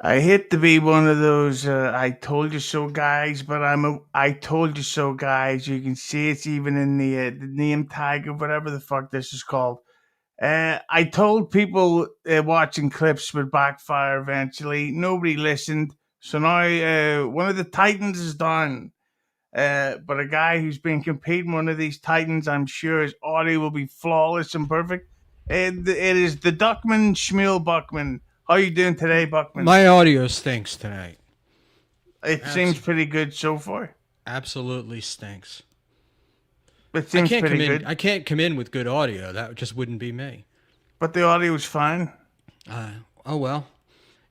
I hate to be one of those "I told you so" guys, but "I told you so" guys. You can see it's even in the name tag of whatever the fuck this is called. I told people watching clips would backfire eventually. Nobody listened, so now one of the Titans is down. But a guy who's been competing one of these Titans, I'm sure his audio will be flawless and perfect. It is the Duckman Schmuel Buckman. How you doing today, Buckman? My audio stinks tonight. It seems Abs- pretty good so far. Absolutely stinks. It I seems can't pretty come in. good, I can't come in with good audio. That just wouldn't be me. but the audio's fine. Uh, oh well.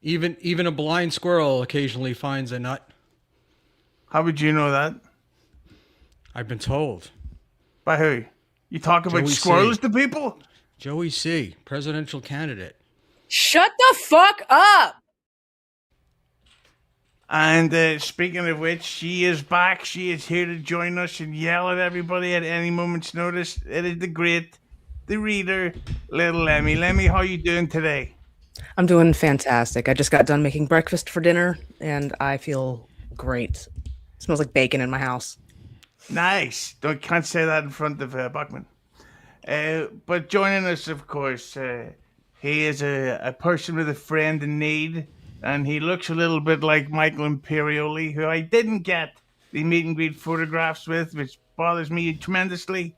Even a blind squirrel occasionally finds a nut. How would you know that? I've been told. By who? You talk about Joey squirrels C. to people? Joey C. Presidential candidate. Shut the fuck up! And speaking of which, she is back. She is here to join us and yell at everybody at any moment's notice. It is the great, the reader, little Lemmi. Lemmi, how you doing today? I'm doing fantastic. I just got done making breakfast for dinner and I feel great. It smells like bacon in my house. Nice. Can't say that in front of Buckman. But joining us, of course, he is a person with a friend in need, and he looks a little bit like Michael Imperioli, who I didn't get the meet and greet photographs with, which bothers me tremendously.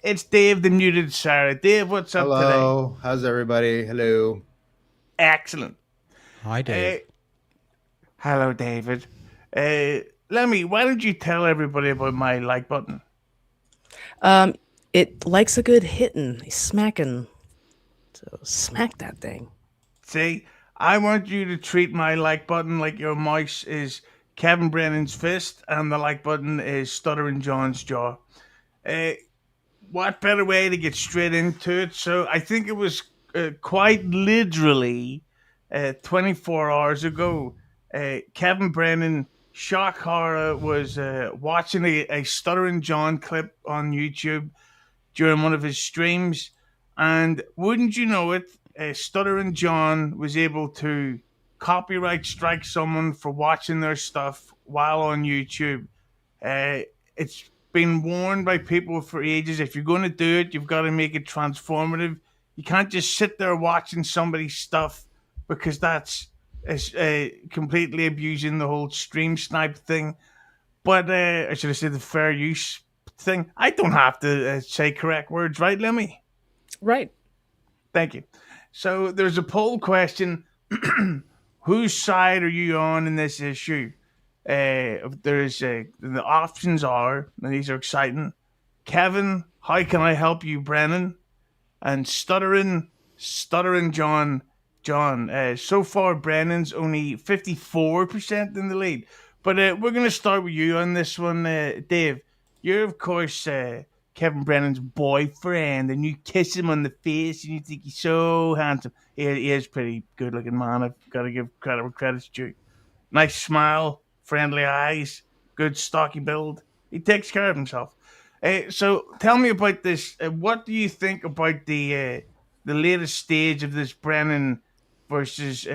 It's Dave, the muted Sarra. Dave, what's up today? Hello, how's everybody? Hello. Excellent. Hi, Dave. Hello, David. Lemmy, why don't you tell everybody about my like button? It likes a good hitting, a smacking. So smack that thing. See, I want you to treat my like button like your mouse is Kevin Brennan's fist and the like button is Stuttering John's jaw. Uh, what better way to get straight into it? So I think it was quite literally 24 hours ago. Kevin Brennan, shock horror, was watching a Stuttering John clip on YouTube during one of his streams. And wouldn't you know it, Stuttering John was able to copyright strike someone for watching their stuff while on YouTube. It's been warned by people for ages. If you're going to do it, you've got to make it transformative. You can't just sit there watching somebody's stuff because that's completely abusing the whole stream snipe thing. But I should have said the fair use thing. I don't have to say correct words, right, Lemmy? Right. Thank you. So there's a poll question. Whose side are you on in this issue? The options are, and these are exciting. Kevin, how can I help you, Brennan? And stuttering John. So far, Brennan's only 54% in the lead. But we're going to start with you on this one, Dave. You're, of course, Kevin Brennan's boyfriend, and you kiss him on the face, and you think he's so handsome. He is pretty good-looking man. I've got to give credit where credit's due. Nice smile, friendly eyes, good stocky build. He takes care of himself. So tell me about this. What do you think about the latest stage of this Brennan versus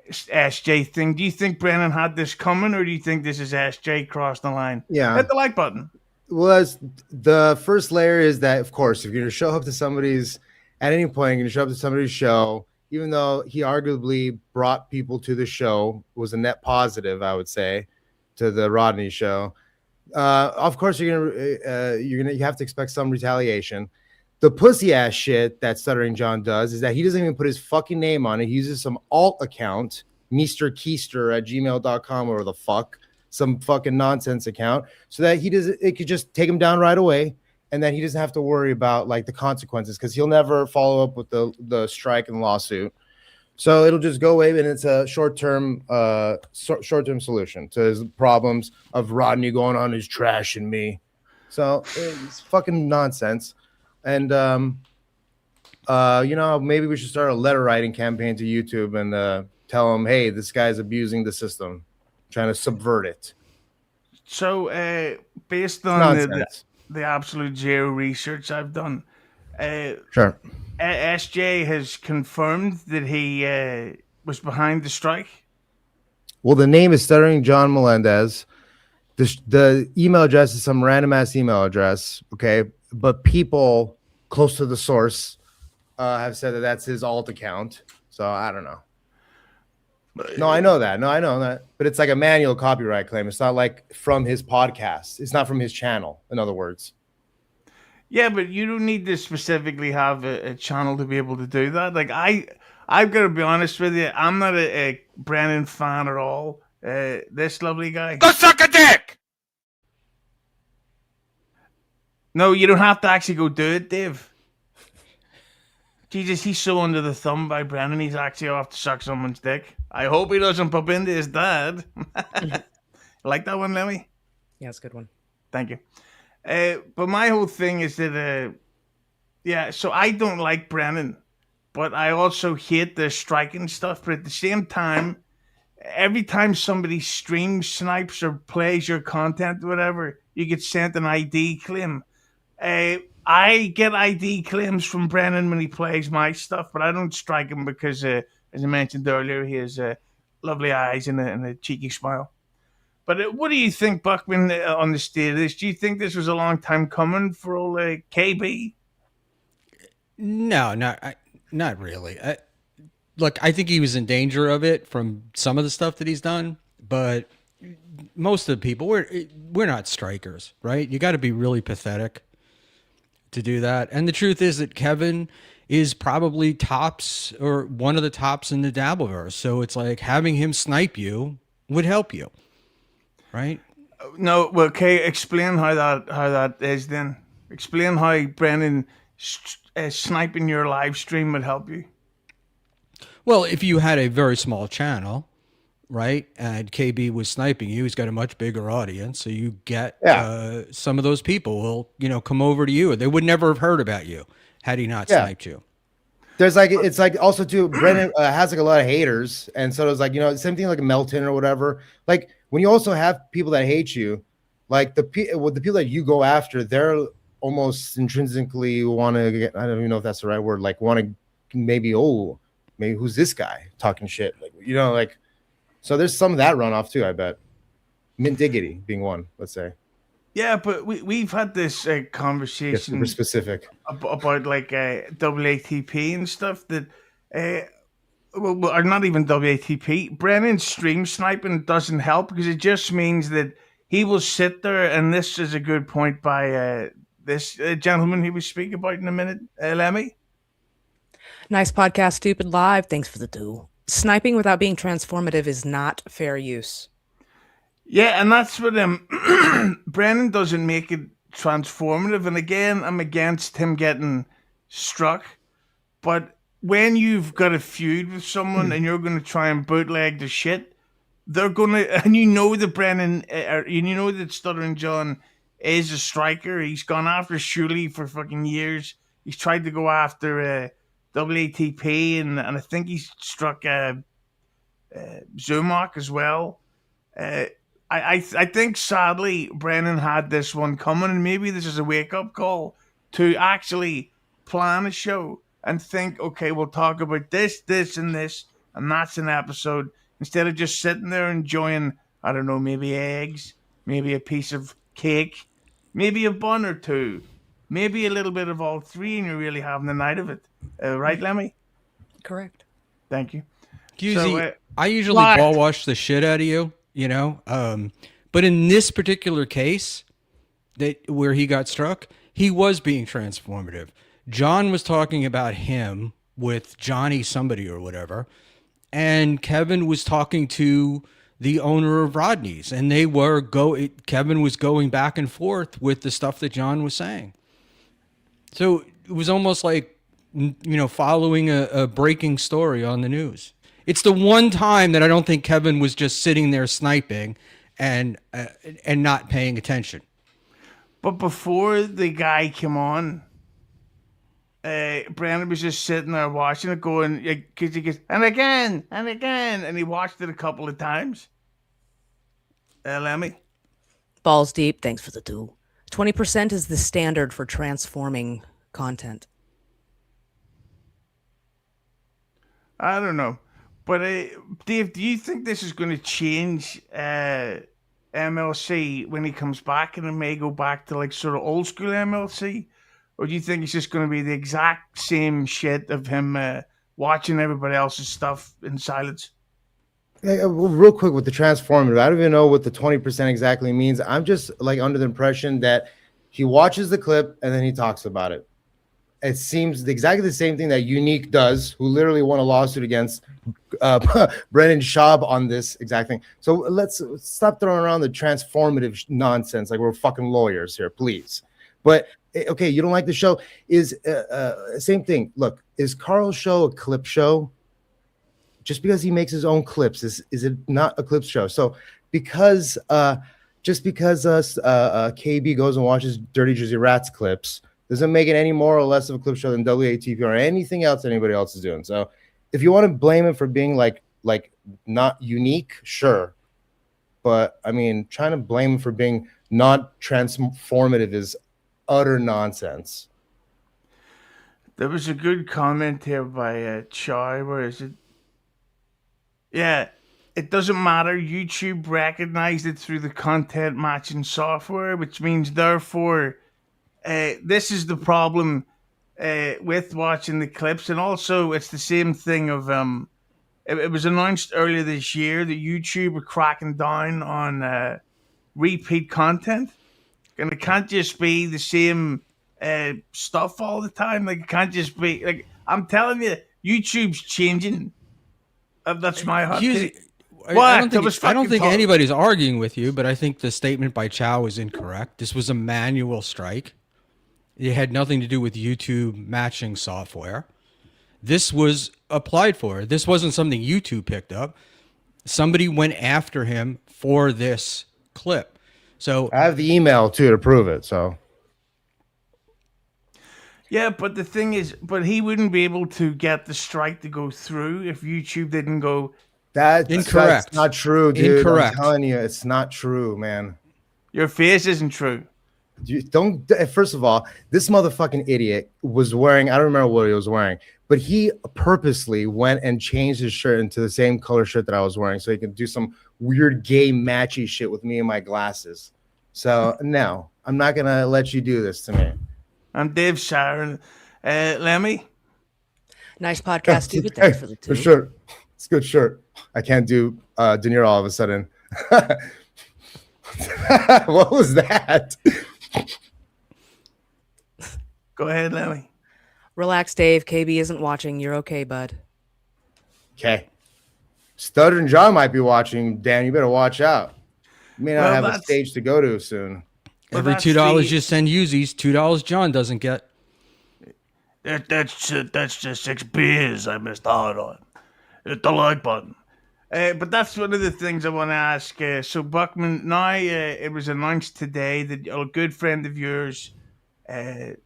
SJ thing? Do you think Brennan had this coming, or do you think this is SJ crossed the line? Yeah. Hit the like button. Was the first layer is that, of course, if you're going to show up to somebody's, at any point, you're going to show up to somebody's show, even though he arguably brought people to the show, was a net positive, I would say, to the Rodney show. Of course, you have to expect some retaliation. The pussy ass shit that Stuttering John does is that he doesn't even put his fucking name on it. He uses some alt account, Mr. Keister at gmail.com or the fuck, some fucking nonsense account, so that it could just take him down right away, and then he doesn't have to worry about like the consequences because he'll never follow up with the strike and lawsuit. So it'll just go away, and it's a short-term solution to his problems of Rodney going on his trash and me. So it's fucking nonsense. And maybe we should start a letter writing campaign to YouTube and tell them, hey, this guy's abusing the system, trying to subvert it. So based on the absolute zero research I've done, sure. SJ has confirmed that he was behind the strike? Well, the name is Stuttering John Melendez. The email address is some random ass email address. Okay, but people close to the source have said that that's his alt account. So I don't know. No, I know that. No, I know that. But it's like a manual copyright claim. It's not like from his podcast. It's not from his channel, in other words. Yeah, but you don't need to specifically have a channel to be able to do that. Like I've got to be honest with you. I'm not a Brennan fan at all. This lovely guy. Go suck a dick! No, you don't have to actually go do it, Dave. Jesus, he's so under the thumb by Brennan, he's actually off to suck someone's dick. I hope he doesn't bump into his dad. Like that one, Lemmi? Yeah, it's a good one. Thank you. But my whole thing is that, so I don't like Brennan, but I also hate the striking stuff. But at the same time, every time somebody streams, snipes, or plays your content or whatever, you get sent an ID claim. I get ID claims from Brennan when he plays my stuff, but I don't strike him because, as I mentioned earlier, he has lovely eyes and a cheeky smile. But what do you think, Buckman, on the state of this? Do you think this was a long time coming for old KB? No, not really. Look, I think he was in danger of it from some of the stuff that he's done, but most of the people, we're not strikers, right? You got to be really pathetic to do that. And the truth is that Kevin is probably tops or one of the tops in the Dabbleverse. So it's like having him snipe you would help you, right? No, well, okay, explain how that is then. Explain how Brennan sniping your live stream would help you. Well, if you had a very small channel, right, and KB was sniping you, he's got a much bigger audience, so you get some of those people will, come over to you. They would never have heard about you had he not sniped you. There's it's also too, Brennan has a lot of haters, and so it's same thing like Melton or whatever. Like when you also have people that hate you, like the people that you go after, they're almost intrinsically want to get, I don't even know if that's the right word, like want to maybe who's this guy talking shit, so there's some of that runoff too, I bet. Mint Diggity being one, let's say. Yeah, but we've had this conversation super specific about like WATP and stuff that, or not even WATP. Brennan's stream sniping doesn't help because it just means that he will sit there, and this is a good point by this gentleman he was speaking about in a minute, Lemmi. Nice podcast, Stupid Live. Thanks for the do. Sniping without being transformative is not fair use. Yeah, and that's what Brennan doesn't make it transformative. And again, I'm against him getting struck. But when you've got a feud with someone and you're going to try and bootleg the shit, they're going to, and that Brennan, that Stuttering John is a striker. He's gone after Schumel for fucking years. He's tried to go after WATP, and I think he's struck Zumok as well. I think sadly Brennan had this one coming, and maybe this is a wake-up call to actually plan a show and think, okay, we'll talk about this, and this, and that's an episode, instead of just sitting there enjoying, I don't know, maybe eggs, maybe a piece of cake, maybe a bun or two, maybe a little bit of all three, and you're really having the night of it. Right, Lemmi? Correct. Thank you. I usually ball wash the shit out of you, but in this particular case, where he got struck, he was being transformative. John was talking about him with Johnny somebody or whatever, and Kevin was talking to the owner of Rodney's, and Kevin was going back and forth with the stuff that John was saying. So it was almost like, following a breaking story on the news. It's the one time that I don't think Kevin was just sitting there sniping and not paying attention. But before the guy came on, Brennan was just sitting there watching it, going, because he goes, and again, and he watched it a couple of times. Lemmi? Balls deep. Thanks for the do. 20% is the standard for transforming content. I don't know. But Dave, do you think this is going to change MLC when he comes back, and it may go back to like sort of old school MLC, or do you think it's just going to be the exact same shit of him watching everybody else's stuff in silence? Well, real quick with the transformative, I don't even know what the 20% exactly means. I'm just like under the impression that he watches the clip and then he talks about it. It seems exactly the same thing that Unique does, who literally won a lawsuit against Brennan Schaub on this exact thing. So let's stop throwing around the transformative nonsense like we're fucking lawyers here, please. But okay, you don't like the show? Is same thing. Look, is Carl's show a clip show? Just because he makes his own clips, is it not a clip show? So because just because KB goes and watches Dirty Jersey Rats clips doesn't make it any more or less of a clip show than WATP or anything else anybody else is doing. So if you want to blame him for being like not unique, sure. But I mean, trying to blame him for being not transformative is utter nonsense. There was a good comment here by Chai. Where is it? Yeah, it doesn't matter. YouTube recognized it through the content matching software, which means therefore this is the problem with watching the clips. And also it's the same thing of it was announced earlier this year that YouTube were cracking down on repeat content, and it can't just be the same stuff all the time. Like, it can't just be like, I'm telling you, YouTube's changing. That's my hot take. I don't think anybody's arguing with you, but I think the statement by Chow is incorrect. This was a manual strike. It had nothing to do with YouTube matching software. This was applied for. This wasn't something YouTube picked up. Somebody went after him for this clip. So I have the email too to prove it. So yeah, but the thing is, but he wouldn't be able to get the strike to go through if YouTube didn't go. That's incorrect. That's not true, dude. Incorrect. I'm telling you, it's not true, man. Your face isn't true. You don't. First of all, this motherfucking idiot was wearing, I don't remember what he was wearing, but he purposely went and changed his shirt into the same color shirt that I was wearing so he could do some weird gay matchy shit with me and my glasses. So no, I'm not gonna let you do this to me. I'm Dave Sharon. Lemmi? Nice podcast, too. Thanks for the two. For sure. It's a good shirt. I can't do De Niro all of a sudden. What was that? Go ahead, Lemmi. Relax, Dave. KB isn't watching. You're okay, bud. Okay. Stuttering John might be watching. Dan, you better watch out. You may not have a stage to go to soon. Every $2 you send Uzis, $2 John doesn't get. That's just 6 beers I missed out on. Hit the like button. But that's one of the things I want to ask. So Buckman, now it was announced today that a good friend of yours, fucking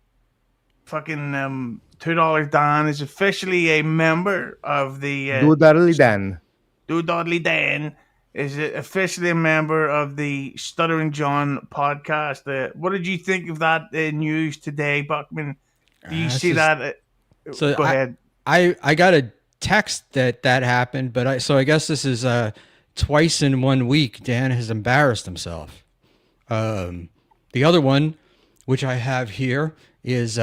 $2 Dan, is officially a member of the Doodadly Dan. Doodadly Dan is officially a member of the Stuttering John podcast. What did you think of that news today, Buckman? Do you see that? So go ahead. I got a text that happened, but I guess this is twice in 1 week. Dan has embarrassed himself. The other one, which I have here, is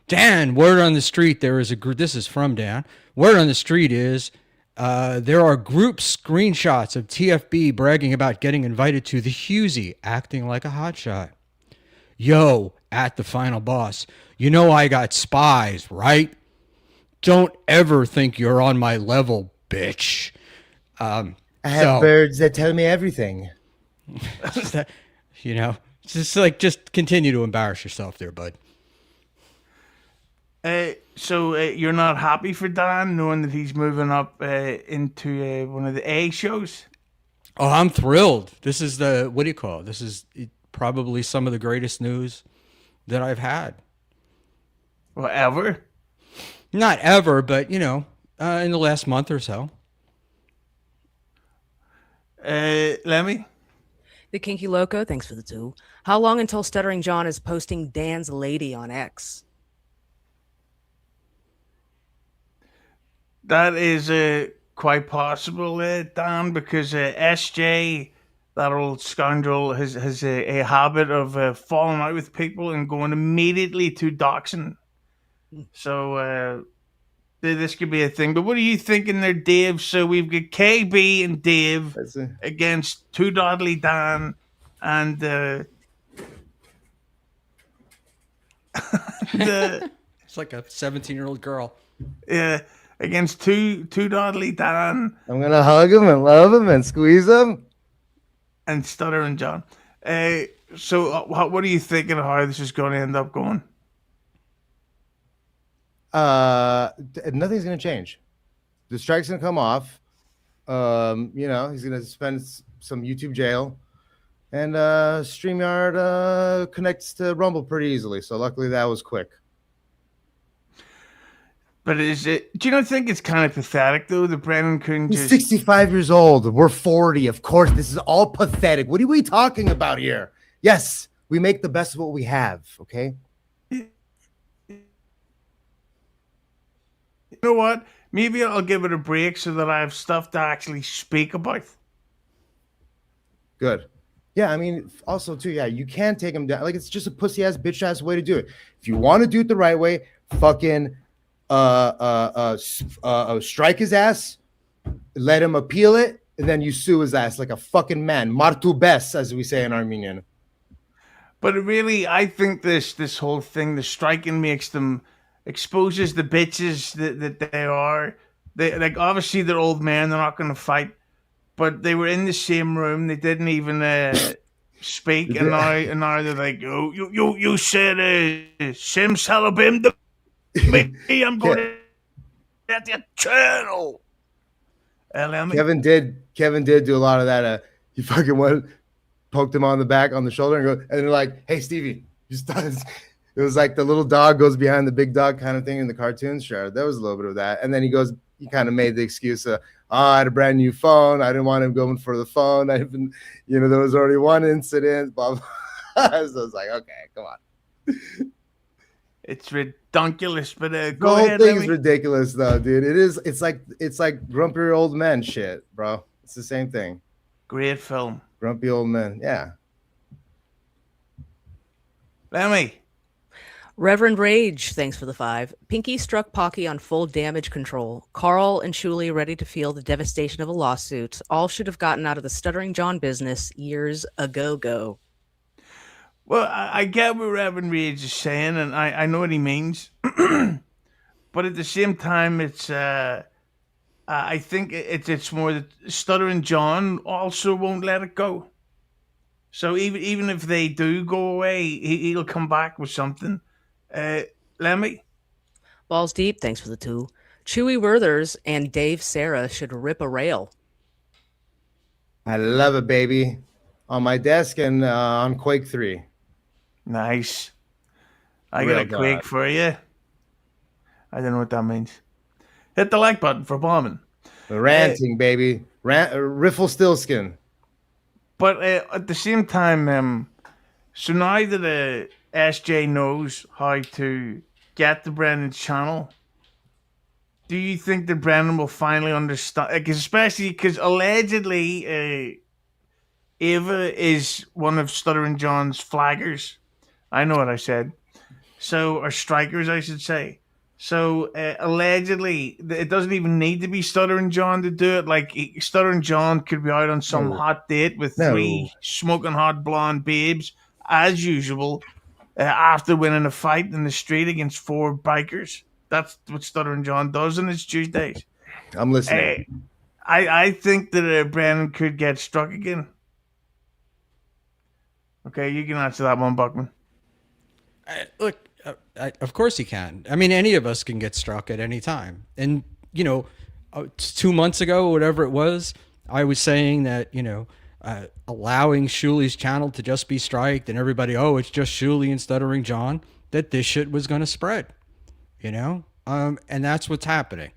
Dan. Word on the street there is a group. This is from Dan. Word on the street is there are group screenshots of TFB bragging about getting invited to the Husey, acting like a hotshot. Yo, at the final boss, you know I got spies, right? Don't ever think you're on my level, bitch. I have birds that tell me everything. Just continue to embarrass yourself there, bud. So you're not happy for Dan, knowing that he's moving up into one of the A shows? Oh, I'm thrilled. This is what do you call it? This is probably some of the greatest news that I've had. Well, ever? Not ever, but, in the last month or so. Lemmi? The Kinky Loco, thanks for the two. How long until Stuttering John is posting Dan's lady on X? That is quite possible, Dan, because SJ, that old scoundrel, has a habit of falling out with people and going immediately to doxing. So this could be a thing. But what are you thinking there, Dave? So we've got KB and Dave against Two Dodley Dan and the It's like a 17-year-old girl. against two Dodley Dan. I'm gonna hug him and love him and squeeze him. And Stuttering John. So what are you thinking of how this is going to end up going? Nothing's gonna change. The strike's gonna come off. He's gonna spend some YouTube jail, and StreamYard connects to Rumble pretty easily. So luckily that was quick. But do you not think it's kind of pathetic though that Brennan couldn't He's just 65 years old. We're 40. Of course, this is all pathetic. What are we talking about here? Yes, we make the best of what we have. Okay. You know what? Maybe I'll give it a break so that I have stuff to actually speak about. Good. Yeah, I mean, also too, yeah, you can take him down. Like, it's just a pussy ass, bitch ass way to do it. If you want to do it the right way, fucking strike his ass, let him appeal it, and then you sue his ass like a fucking man. Martu bes, as we say in Armenian. But really, I think this whole thing, the striking makes them exposes the bitches that they are. They like obviously they're old men, they're not going to fight, but they were in the same room. They didn't even speak, and now they're like, oh, you said Sim Salabim to me. I'm going to at the channel. Lemmi. Kevin did do a lot of that. He fucking went, poked him on the back, on the shoulder, and they're like, "Hey, Stevie, just does." It was like the little dog goes behind the big dog kind of thing in the cartoons. Sure, there was a little bit of that, and then he kind of made the excuse of, I had a brand new phone. I didn't want him going for the phone. There was already one incident. Blah, blah. So I was like, okay, come on. It's ridiculous, but go ahead. The whole thing's ridiculous, though, dude. It is. It's like grumpy old men shit, bro. It's the same thing. Great film. Grumpy old men. Yeah. Lemmi. Reverend Rage, thanks for the 5. Pinky struck Pocky on full damage control. Carl and Schmuel ready to feel the devastation of a lawsuit. All should have gotten out of the Stuttering John business years ago. Well, I get what Reverend Rage is saying, and I know what he means. But at the same time, it's I think it's more that Stuttering John also won't let it go. So even if they do go away, he'll come back with something. Lemmi? Balls Deep, thanks for the 2. Chewy Werthers and Dave Sarra should rip a rail. I love it, baby. On my desk and on Quake 3. Nice. I got a Quake for you. I don't know what that means. Hit the like button for bombing. Ranting, baby. Riffle Stillskin. But at the same time, so now that SJ knows how to get to Brennan's channel, do you think that Brennan will finally understand? Especially because allegedly Ava is one of Stuttering John's flaggers. I know what I said. So, or strikers, I should say. So, allegedly, it doesn't even need to be Stuttering John to do it. Like, Stuttering John could be out on some hot date with 3 smoking hot blonde babes, as usual, after winning a fight in the street against 4 bikers. That's what Stuttering John does on his Tuesdays. I'm listening. I think that Brennan could get struck again. Okay, you can answer that one, Buckman. Look, of course he can. I mean, any of us can get struck at any time. And, 2 months ago, whatever it was, I was saying that, allowing Shuli's channel to just be striked and everybody, it's just Schuli and Stuttering John, that this shit was going to spread, and that's what's happening.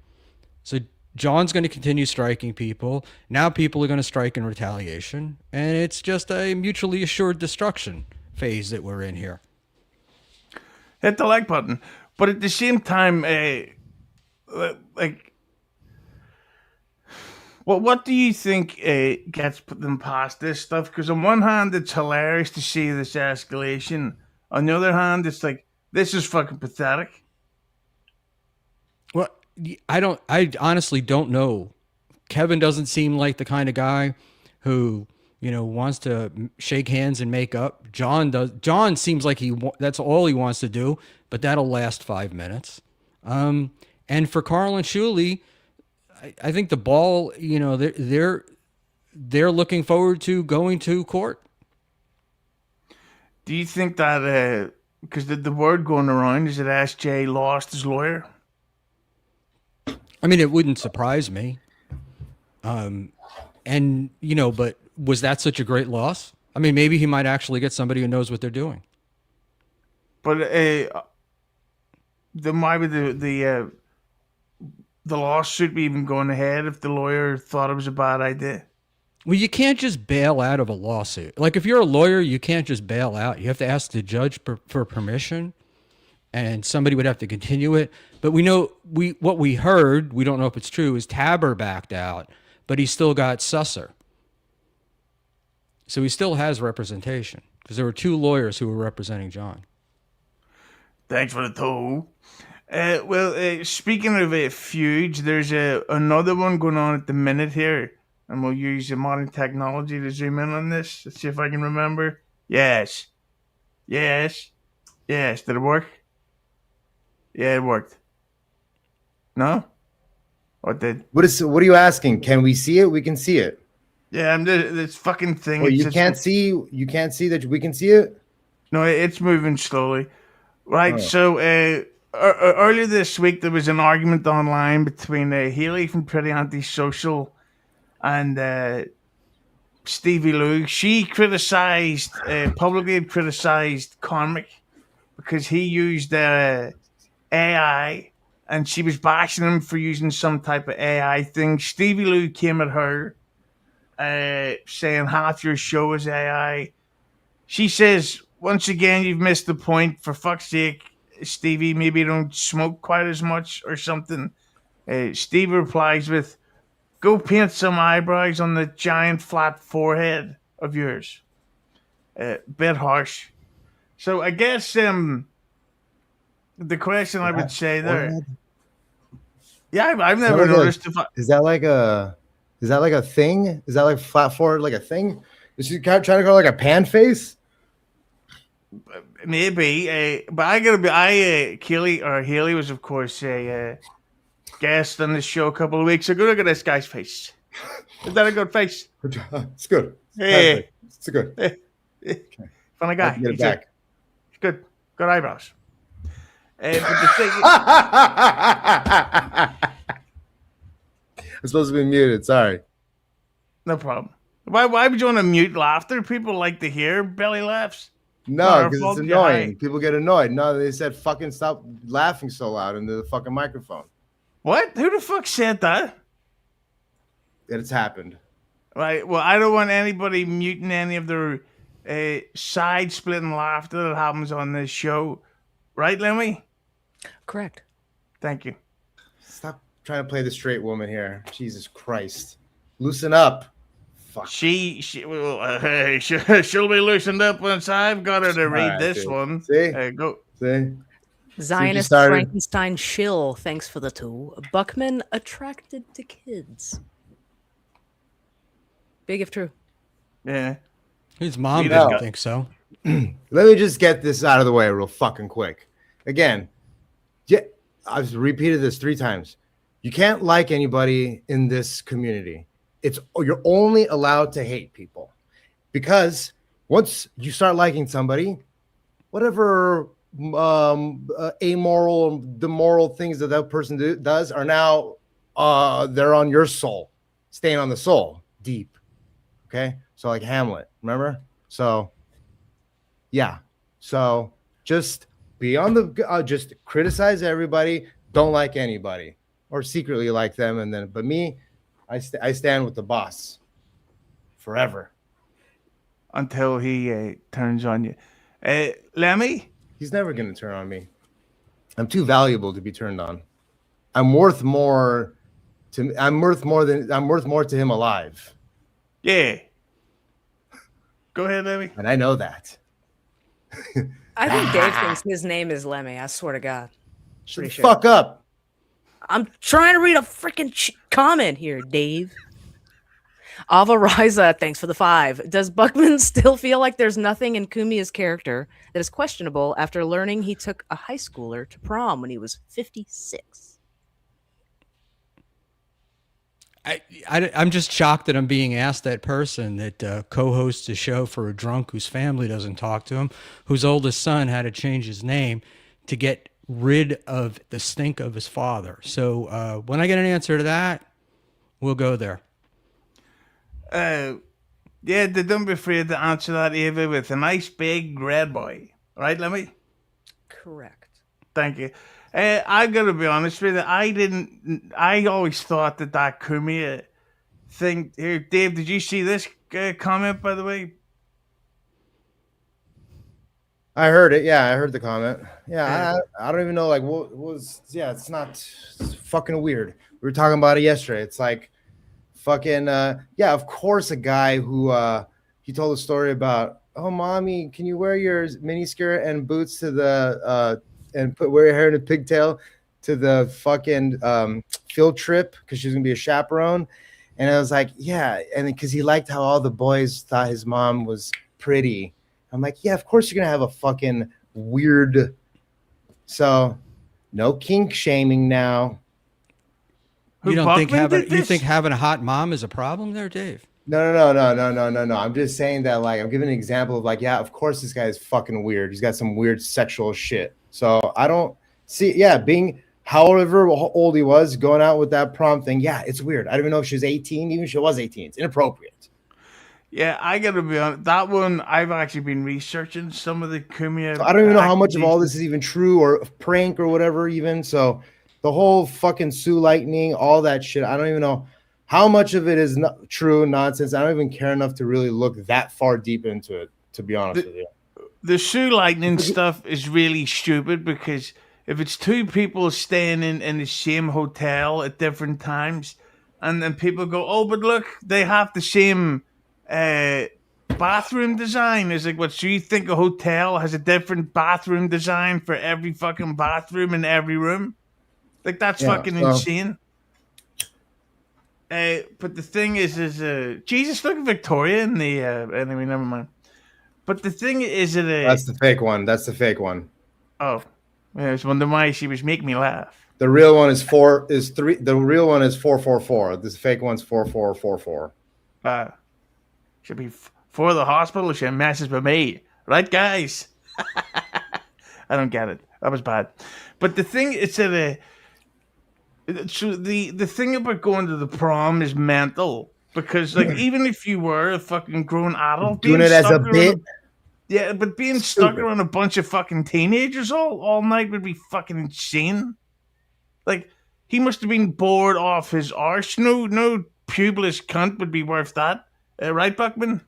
So John's going to continue striking people. Now people are going to strike in retaliation. And it's just a mutually assured destruction phase that we're in here. Hit the like button. But at the same time, like, Well, what do you think gets them past this stuff? Because on one hand, it's hilarious to see this escalation. On the other hand, it's like this is fucking pathetic. Well, I honestly don't know. Kevin doesn't seem like the kind of guy who, wants to shake hands and make up. John does. John seems like that's all he wants to do, but that'll last 5 minutes. And for Carl and Shuley, I think the ball, they're looking forward to going to court. Do you think that because the word going around is that SJ lost his lawyer? I mean, it wouldn't surprise me. But was that such a great loss? I mean, maybe he might actually get somebody who knows what they're doing. But then why would the lawsuit be even going ahead if the lawyer thought it was a bad idea? Well, you can't just bail out of a lawsuit. Like if you're a lawyer, you can't just bail out. You have to ask the judge for permission, and somebody would have to continue it. But what we heard, we don't know if it's true, is Tabor backed out, but he still got Susser. So he still has representation because there were 2 lawyers who were representing John. Thanks for the toll. Speaking of feuds, there's another one going on at the minute here, and we'll use modern technology to zoom in on this. Let's see if I can remember. Yes. Did it work? Yeah, it worked. No? What did? What are you asking? Can we see it? We can see it. Yeah, this fucking thing. Well, you can't see that we can see it? No, it's moving slowly. Right, oh. So earlier this week, there was an argument online between Haley from Pretty Antisocial and Stevie Lou. She publicly criticized Cormac because he used AI, and she was bashing him for using some type of AI thing. Stevie Lou came at her saying half your show is AI. She says, once again, you've missed the point. For fuck's sake, Stevie, maybe don't smoke quite as much or something. Stevie replies with, go paint some eyebrows on the giant flat forehead of yours. Bit harsh. So I guess the question I would say there. Yeah, I've never noticed. Is that like a thing? Is that like flat forehead like a thing? Is she trying to go like a pan face? Maybe, but Haley was of course a guest on this show a couple of weeks ago. Look at this guy's face. Is that a good face? It's good. Hey, it's good. Funny guy. Get it back. Good eyebrows. But the thing, I'm supposed to be muted. Sorry. No problem. Why would you want to mute laughter? People like to hear belly laughs. No, because it's annoying. People get annoyed. No, they said fucking stop laughing so loud into the fucking microphone. What? Who the fuck said that? It's happened. Right. Well, I don't want anybody muting any of their side-splitting laughter that happens on this show. Right, Lemmi? Correct. Thank you. Stop trying to play the straight woman here. Jesus Christ. Loosen up. Fuck. She'll be loosened up once I've got her to read this one. See? Go. See? Zionist Frankenstein shill, thanks for the 2. Buckman attracted to kids. Big if true. Yeah. His mom doesn't think so. Let me just get this out of the way real fucking quick. Again, I've repeated this 3 times. You can't like anybody in this community. You're only allowed to hate people, because once you start liking somebody, whatever amoral, demoral things that person does are now they're on your soul, staying on the soul deep. Okay, so like Hamlet, remember? So yeah, so just be on the just criticize everybody, don't like anybody, or secretly like them, and then but me. I stand with the boss forever. Until he turns on you. Lemmi? He's never going to turn on me. I'm too valuable to be turned on. I'm worth more I'm worth more to him alive. Yeah. Go ahead, Lemmi. And I know that. I think Dave thinks his name is Lemmi. I swear to God. Shut the fuck up. I'm trying to read a freaking comment here, Dave. Ava Riza, thanks for the 5. Does Buckman still feel like there's nothing in Kumia's character that is questionable after learning he took a high schooler to prom when he was 56? I'm just shocked that I'm being asked that person that co-hosts a show for a drunk whose family doesn't talk to him, whose oldest son had to change his name to get rid of the stink of his father. So when I get an answer to that, we'll go there. Yeah, don't be afraid to answer that, Ava, with a nice big red boy. Right, Lemmi? Correct. Thank you. I gotta be honest with you. I always thought that Kumia thing. Here, Dave, did you see this comment, by the way? I heard it. Yeah, I heard the comment. Yeah, I don't even know. Like, what was? Yeah, it's fucking weird. We were talking about it yesterday. It's like, fucking. Yeah, of course, a guy who he told a story about. Oh, mommy, can you wear your miniskirt and boots to the and wear your hair in a pigtail to the fucking field trip because she's gonna be a chaperone? And I was like, yeah, and because he liked how all the boys thought his mom was pretty. I'm like, yeah, of course you're gonna have a fucking weird. So, no kink shaming now. You don't think having a hot mom is a problem there, Dave? No. I'm just saying that, like, I'm giving an example of, like, yeah, of course this guy is fucking weird. He's got some weird sexual shit. So I don't see, being however old he was, going out with that prom thing. Yeah, it's weird. I don't even know if she was 18. Even if she was 18, it's inappropriate. Yeah, I gotta be honest. That one, I've actually been researching some of the Kumia. So I don't even know how much of all this is even true or prank or whatever. Even so, the whole fucking Sue Lightning, all that shit. I don't even know how much of it is not true nonsense. I don't even care enough to really look that far deep into it, to be honest with you. The Sue Lightning stuff is really stupid because if it's two people staying in the same hotel at different times, and then people go, oh, but look, they have the same bathroom design. Is like, what? So you think a hotel has a different bathroom design for every fucking bathroom in every room? Like, that's fucking insane. But the thing is Jesus, look at Victoria in the anyway, never mind. But the thing is that's the fake one. That's the fake one. Oh, I was wondering why she was making me laugh. The real one is 3. The real one is 444. This fake one's 4444. Should be for the hospital. She messes with me, right, guys? I don't get it. That was bad. But the thing is that so the thing about going to the prom is mental because, like, even if you were a fucking grown adult, doing it as a bit. Yeah, but being stuck around a bunch of fucking teenagers all night would be fucking insane. Like, he must have been bored off his arse. No pubeless cunt would be worth that. Right, Buckman?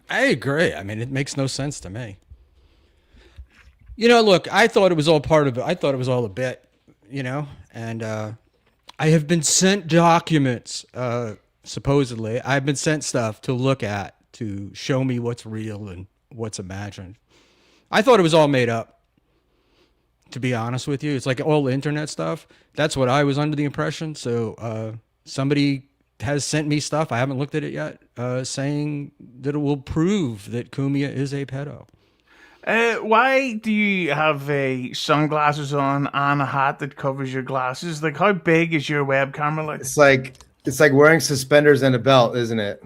I agree. I mean, it makes no sense to me. You know, look, I thought it was all part of it. I thought it was all a bit, you know, and I have been sent documents, supposedly. I've been sent stuff to look at to show me what's real and what's imagined. I thought it was all made up, to be honest with you. It's like all internet stuff. That's what I was under the impression. So somebody has sent me stuff, I haven't looked at it yet, saying that it will prove that Kumia is a pedo. Why do you have sunglasses on and a hat that covers your glasses? Like, how big is your web camera? Like, it's like wearing suspenders and a belt, isn't it?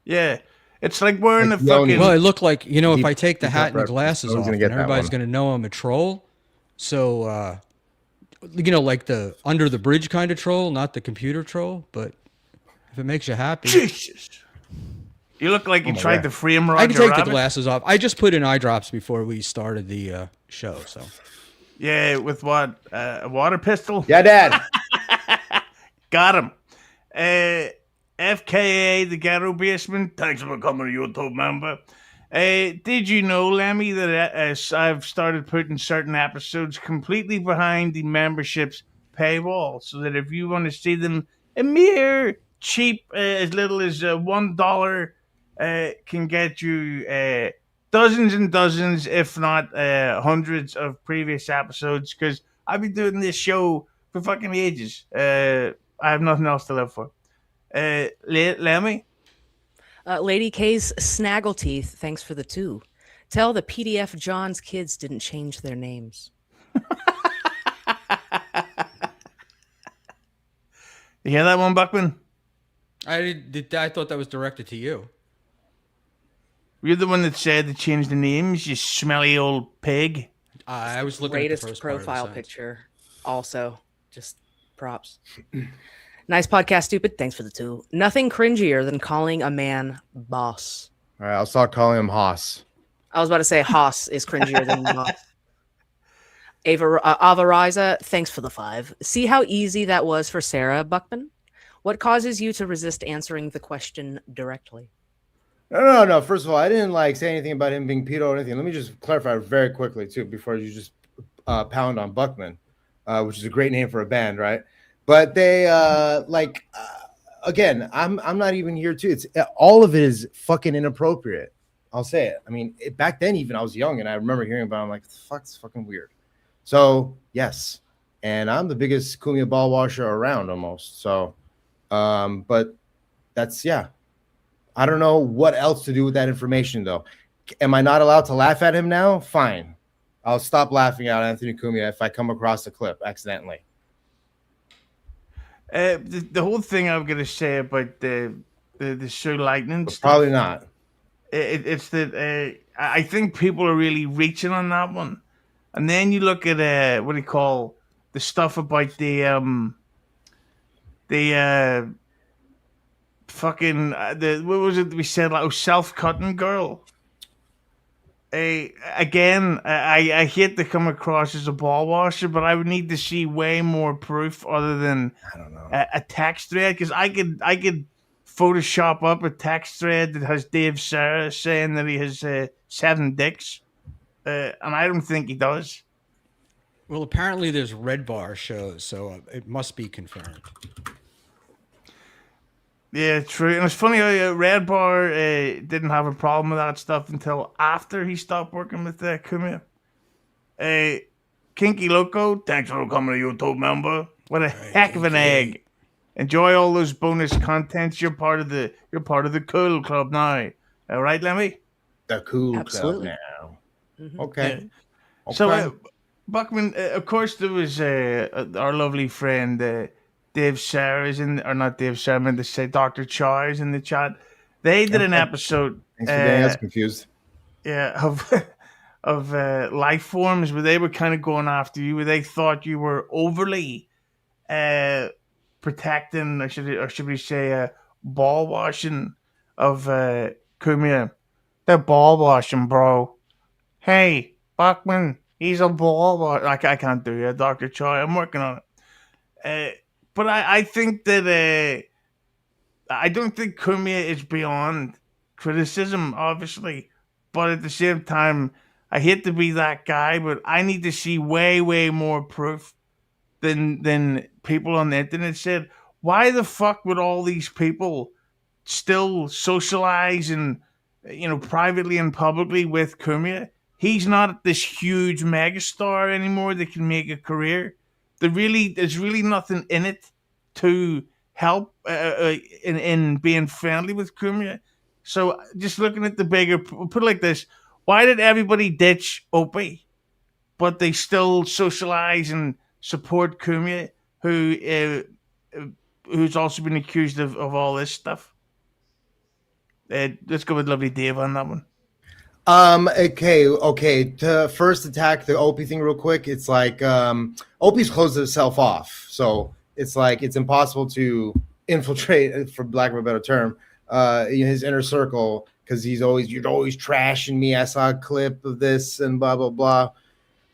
Yeah. It's like wearing a fucking... Well, it looked like, you know, if I take the hat and the glasses off, everybody's going to know I'm a troll. So, you know, like the under the bridge kind of troll, not the computer troll. But if it makes you happy... Jesus! You look like you tried to frame Roger I can take Rabbit. The glasses off. I just put in eye drops before we started the show, so... Yeah, with what? A water pistol? Yeah, Dad! Got him. FKA, the Ghetto Basement, thanks for becoming a YouTube member. Did you know, Lemmi, that I've started putting certain episodes completely behind the membership's paywall, so that if you want to see them A mere cheap, as little as $1 can get you dozens and dozens, if not hundreds of previous episodes. Because I've been doing this show for fucking ages. I have nothing else to live for. Lemmy? Lady K's Snaggleteeth, thanks for the 2. Tell the PDF John's kids didn't change their names. You hear that one, Buckman? I thought that was directed to you. You're the one that said to change the names, you smelly old pig. I was looking Greatest at the first profile part of the picture. Also, just props. Nice podcast, stupid. Thanks for the 2. Nothing cringier than calling a man boss. All right, I'll start calling him Haas. I was about to say Haas is cringier than boss. Avariza, thanks for the 5. See how easy that was for Sarah, Buckman? What causes you to resist answering the question directly? No. First of all, I didn't say anything about him being pedo or anything. Let me just clarify very quickly too before you just pound on Buckman, which is a great name for a band, right? But they again, I'm not even here too. It's all of it is fucking inappropriate. I'll say it. I mean, back then even I was young and I remember hearing about it. I'm like, the fuck's fucking weird. So yes, and I'm the biggest Kumia ball washer around almost. So, but that's I don't know what else to do with that information though. Am I not allowed to laugh at him now? Fine, I'll stop laughing at Anthony Cumia if I come across a clip accidentally. The whole thing I'm gonna say about the Sir Lightning stuff, probably not. It's that I think people are really reaching on that one. And then you look at what do you call the stuff about the fucking what was it we said, like self-cutting girl. Again, I hate to come across as a ball washer, but I would need to see way more proof other than I don't know a text thread, because I could Photoshop up a text thread that has Dave Sarra saying that he has 7 dicks. And I don't think he does. Well, apparently there's red bar shows, so it must be confirmed. Yeah, true. And it's funny how Red Bar didn't have a problem with that stuff until after he stopped working with Kumia. Kinky Loco, thanks for becoming a YouTube member. What a heck of an egg. Enjoy all those bonus contents. You're part of the cool club now. All right, Lemmy? The cool Absolutely. club now. Mhm. Okay. Yeah. So, Buckman, of course, there was our lovely friend Dave Sarra is in, or not Dave Sarra, I meant to say Dr. Chow is in the chat. They did an episode. Thanks for getting us confused. Yeah, of life forms where they were kind of going after you, where they thought you were overly protecting, or should we say, ball washing of Kumia. They're ball washing, bro. Hey, Buckman, he's a ball washer. I can't do it, Dr. Choi. I'm working on it. But I think that I don't think Kumia is beyond criticism, obviously. But at the same time, I hate to be that guy, but I need to see way, way more proof than people on the internet said. Why the fuck would all these people still socialize and privately and publicly with Kumia? He's not this huge megastar anymore that can make a career. There's really nothing in it to help in being friendly with Kumia. So just looking at the bigger, put it like this: why did everybody ditch Opie, but they still socialize and support Kumia, who's also been accused of all this stuff? Let's go with lovely Dave on that one. Okay. To first attack the Opie thing real quick, it's like Opie's closed himself off, so it's like it's impossible to infiltrate, for lack of a better term, his inner circle, because you're always trashing me. I saw a clip of this and blah blah blah,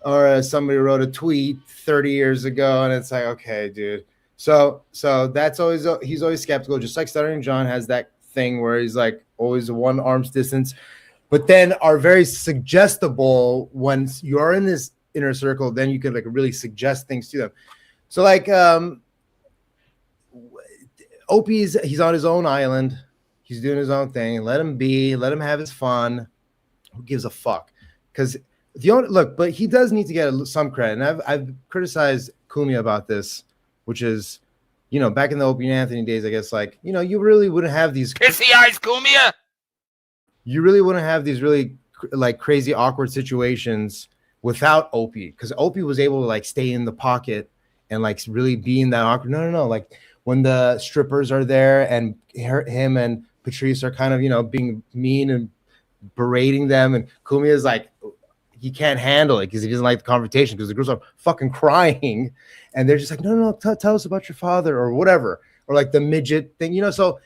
or somebody wrote a tweet 30 years ago, and it's like, okay, dude. So that's he's always skeptical, just like Stuttering John has that thing where he's like always a one arm's distance. But then are very suggestible once you're in this inner circle. Then you could like really suggest things to them. So like he's on his own island. He's doing his own thing. Let him be. Let him have his fun. Who gives a fuck? Because but he does need to get some credit. And I've criticized Kumi about this, which is, back in the Opie and Anthony days, I guess, like, you really wouldn't have these pissy eyes, Kumia. You really wouldn't have these really like crazy awkward situations without Opie, because Opie was able to like stay in the pocket and like really be in that awkward. No. Like when the strippers are there and him and Patrice are kind of, being mean and berating them, and Kumi is like, he can't handle it because he doesn't like the confrontation because the girls are fucking crying and they're just like, no, tell us about your father or whatever, or like the midget thing, So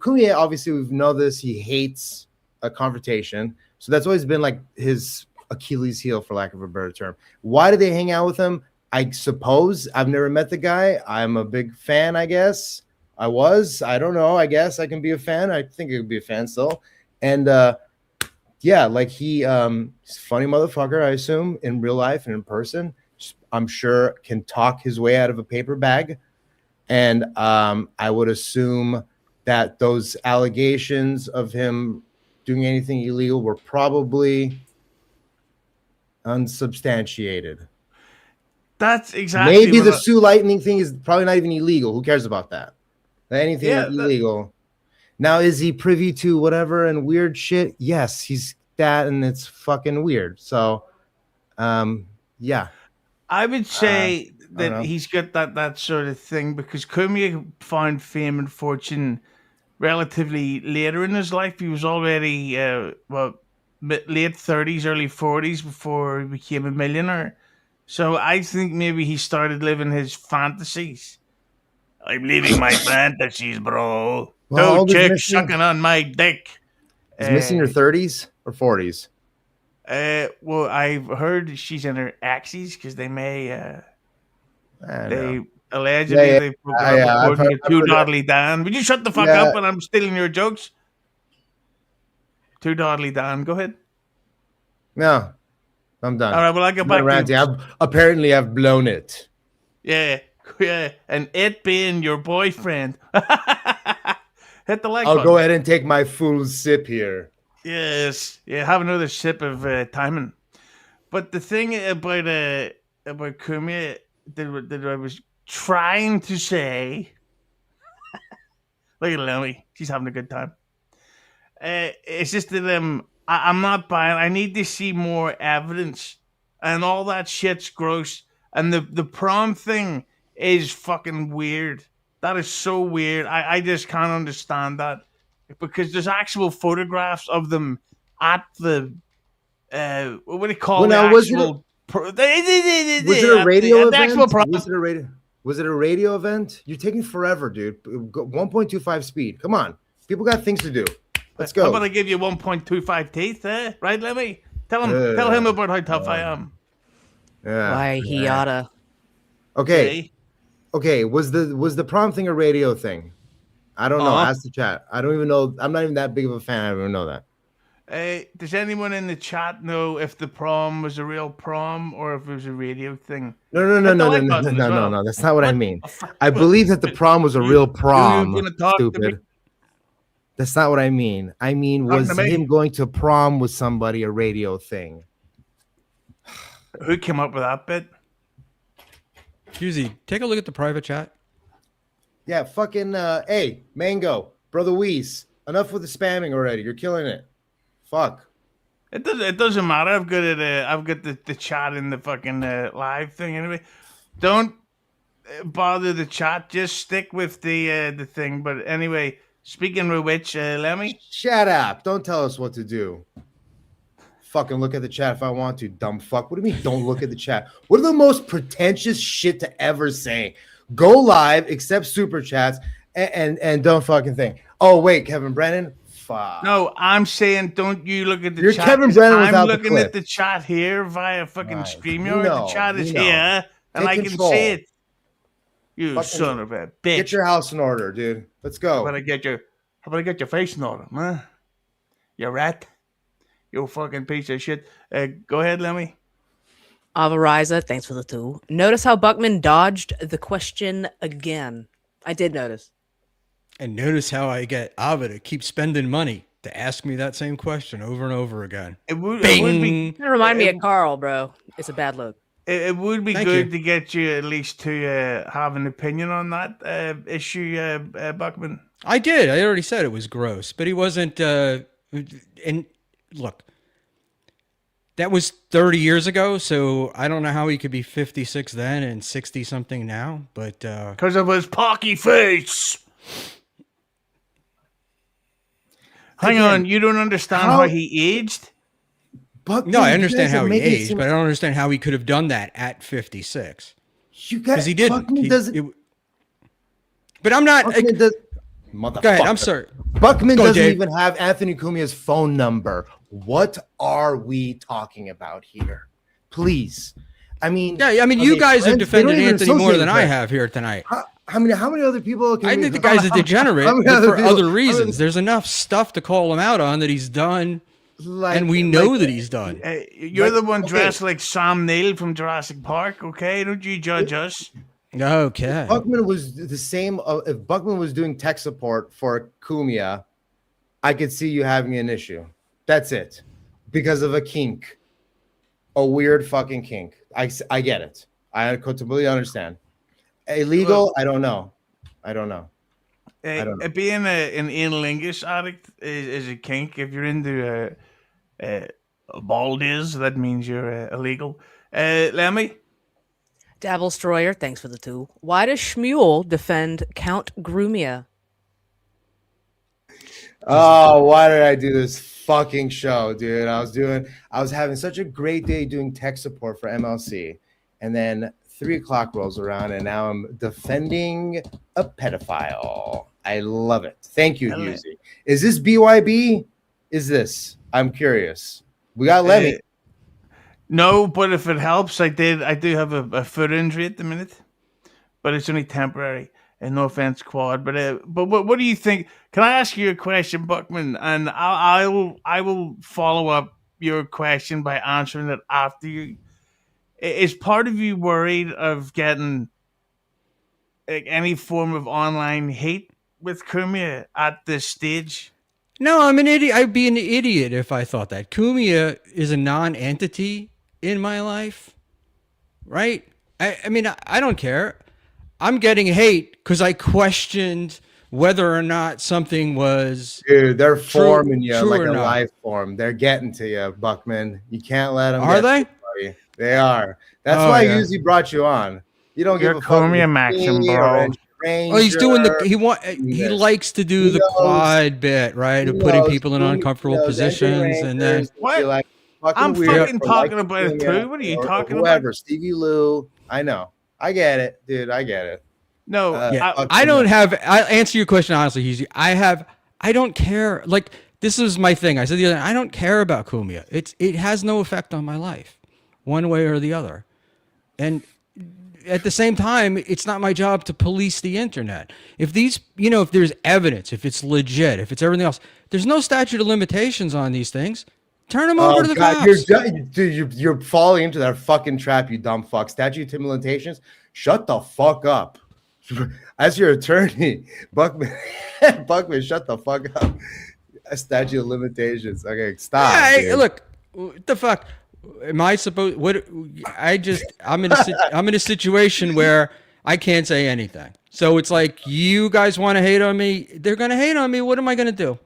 Kumi, obviously we know this, he hates a confrontation, so that's always been like his Achilles heel, for lack of a better term. Why do they hang out with him? I suppose I've never met the guy. I'm a big fan, I guess. I don't know. I guess I can be a fan. I think I could be a fan still. And yeah, like he's a funny motherfucker, I assume, in real life and in person. I'm sure can talk his way out of a paper bag. And I would assume that those allegations of him doing anything illegal were probably unsubstantiated. That's exactly maybe the Sue Lightning thing is probably not even illegal. Who cares about that? Anything illegal. Now, is he privy to whatever and weird shit? Yes, he's that, and it's fucking weird. So, yeah. I would say that he's got that sort of thing because Kumi found fame and fortune relatively later in his life. He was already late 30s, early 40s before he became a millionaire. So I think maybe he started living his fantasies. I'm living my fantasies, bro. No chick sucking on my dick. He's missing her 30s or 40s. Well, I've heard she's in her axes because they may. They allegedly they broke up according to Too Dodley Dan. Would you shut the fuck up when I'm stealing your jokes? Too Dodley Dan, go ahead. No, I'm done. All right, well I get back to apparently I've blown it. Yeah, and it being your boyfriend. Hit the like I'll button. Go ahead and take my full sip here. Yes, have another sip of timing. But the thing about Kumi that I was trying to say, look at Lemmi, she's having a good time. It's just that I'm not buying. I need to see more evidence, and all that shit's gross. And the prom thing is fucking weird. That is so weird. I just can't understand that because there's actual photographs of them at the what do you call it? Was it a radio event? Was it a radio event? You're taking forever, dude. 1.25 speed. Come on, people got things to do. Let's go. I'm gonna give you 1.25 teeth, right, Lemmi? Tell him about how tough I am. Yeah. Why he oughta. Okay. Okay. Was the prom thing a radio thing? I don't know. Ask the chat. I don't even know. I'm not even that big of a fan. I don't even know that. Does anyone in the chat know if the prom was a real prom or if it was a radio thing? No. That's not what I mean. I believe that the prom was a real prom. Stupid. That's not what I mean. I mean, was him going to prom with somebody a radio thing? Who came up with that bit? Husey, take a look at the private chat. Yeah, fucking, hey, Mango, Brother Weiss, enough with the spamming already. You're killing it. Fuck. It doesn't matter. I've got the chat in the fucking live thing anyway. Don't bother the chat. Just stick with the thing. But anyway, speaking of which, Lemmi, shut up. Don't tell us what to do. Fucking look at the chat if I want to, dumb fuck. What do you mean don't look at the chat? What are the most pretentious shit to ever say? Go live, accept super chats, and don't fucking think. Oh, wait, Kevin Brennan? Fuck. No, I'm saying don't you look at the You're chat. Kevin Brennan without I'm looking the clip. at the chat here via fucking StreamYard. The chat is here, and I can see it. You fucking son of a bitch. Get your house in order, dude. Let's go. How about I get your face in order, man? You rat. You fucking piece of shit. Go ahead, Lemmi. Avariza, thanks for the 2. Notice how Buckman dodged the question again. I did notice. And notice how I get Ava to keep spending money to ask me that same question over and over again. It would be You remind me it, of Carl, bro. It's a bad look. it would be Thank you. good to get you at least to have an opinion on that issue, Buckman. I did. I already said it was gross, but he wasn't. And look, that was 30 years ago, so I don't know how he could be 56 then and 60 something now. But Because of his pocky face. Hang on, you don't understand how he aged? Buckman, no, I understand you guys how are he making it aged, seem- but I don't understand how he could have done that at 56 You because guys, he didn't. Buckman doesn't. But I'm not. Buckman does, Go ahead. I'm motherfucker. sorry. Buckman Go, doesn't Dave. even have Anthony Cumia's phone number. What are we talking about here? Please. I mean, Yeah, I mean, are you they guys have friends? They defended don't even Anthony more associate than with I him. have here tonight. How many other people can I we- think the guy's a degenerate, how many but other for people- other reasons. There's enough stuff to call him out on that he's done, Like- and we know like- that he's done. You're Like, the one okay. dressed like Sam Neill from Jurassic Park, okay? Don't you judge us. Okay. Buckman was the same. If Buckman was doing tech support for Cumia, I could see you having an issue. That's it, because of a kink, a weird fucking kink. I get it. I completely understand. Illegal? I don't know. I don't know. don't know. Being an analingus addict is a kink. If you're into baldies, that means you're illegal. Lemmy? Dabble Destroyer, thanks for the 2. Why does Schmuel defend Count Grumia? Oh, why did I do this fucking show, dude? I was having such a great day doing tech support for MLC, and then 3 o'clock rolls around, and now I'm defending a pedophile. I love it. Thank you, Husey. Is this BYB? Is this? I'm curious. We got Lemmy. No, but if it helps, I do have a foot injury at the minute, but it's only temporary. And no offense, Quad, but what do you think? Can I ask you a question, Buckman? And I will follow up your question by answering it after you. Is part of you worried of getting like any form of online hate with Cumia at this stage? No, I'm an idiot. I'd be an idiot if I thought that. Cumia is a non-entity in my life, right? I mean, I don't care. I'm getting hate because I questioned whether or not something was. Dude, they're forming you true like or a not. life form. They're getting to you, Buckman. You can't let them. Are they? Buddy. They are. That's Oh, why yeah. I usually brought you on. You don't You're give a fuck. Cumia if Maxim, it's me bro. or Ranger. Oh, he's doing he Yes. likes to do He the knows- quad bit, right? Of putting people in uncomfortable positions, and then What? Like, I'm weird fucking for talking liking about it Cumia too. What are you or talking whoever, about? Stevie Lou. I know. I get it, dude. I get it. No, yeah, fuck I you, don't man. have. I answer your question honestly, Hughes. I don't care. Like this is my thing. I said the other. I don't care about Cumia. It has no effect on my life, one way or the other, and at the same time, it's not my job to police the internet. If these, if there's evidence, if it's legit, if it's everything else, there's no statute of limitations on these things. Turn them over to the cops. You're falling into that fucking trap, you dumb fuck. Statute of limitations. Shut the fuck up. As your attorney, Buckman, shut the fuck up. Statute of limitations. Okay, stop. Yeah, dude. look, what the fuck? Am I supposed? What? I'm in a situation where I can't say anything. So it's like you guys want to hate on me. They're gonna hate on me. What am I gonna do?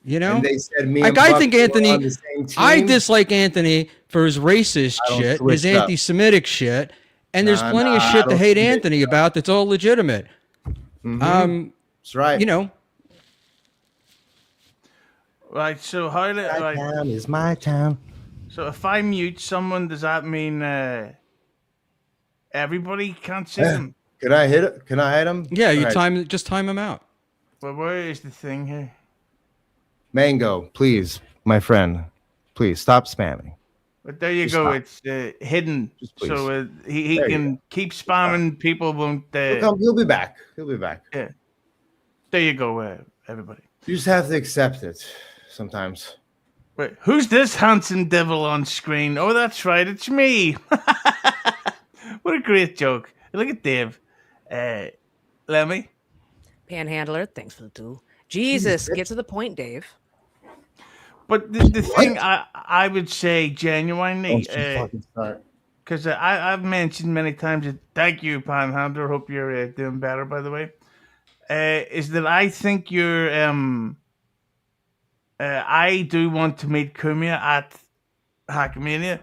And they said me Like and I Buck think were Anthony. on the same team. I dislike Anthony for his racist I don't shit, switch his up. anti-Semitic shit, and there's Nah, plenty of I shit to don't hate switch Anthony about that's all legitimate. That's right. right. So how did My right? time is my time. So if I mute someone, does that mean everybody can't see them? Can I hit it? Can I hit him? Yeah, you All right. just time him out. Well, where is the thing here? Mango, please, my friend, please stop spamming. But there you Just go. stop. It's hidden, Just please. so he There you can keep spamming. People won't. He'll be back. He'll be back. Yeah. There you go, everybody. You just have to accept it sometimes. Wait, who's this handsome devil on screen? Oh, that's right, it's me. What a great joke. Look at Dave. Lemmy. Panhandler, thanks for the 2. Jesus, get to the point, Dave. But the thing I would say genuinely, fucking start. because I've mentioned many times that thank you, Panhandler. Hope you're doing better, by the way. Is that I think you're I do want to meet Kumia at Hackmania,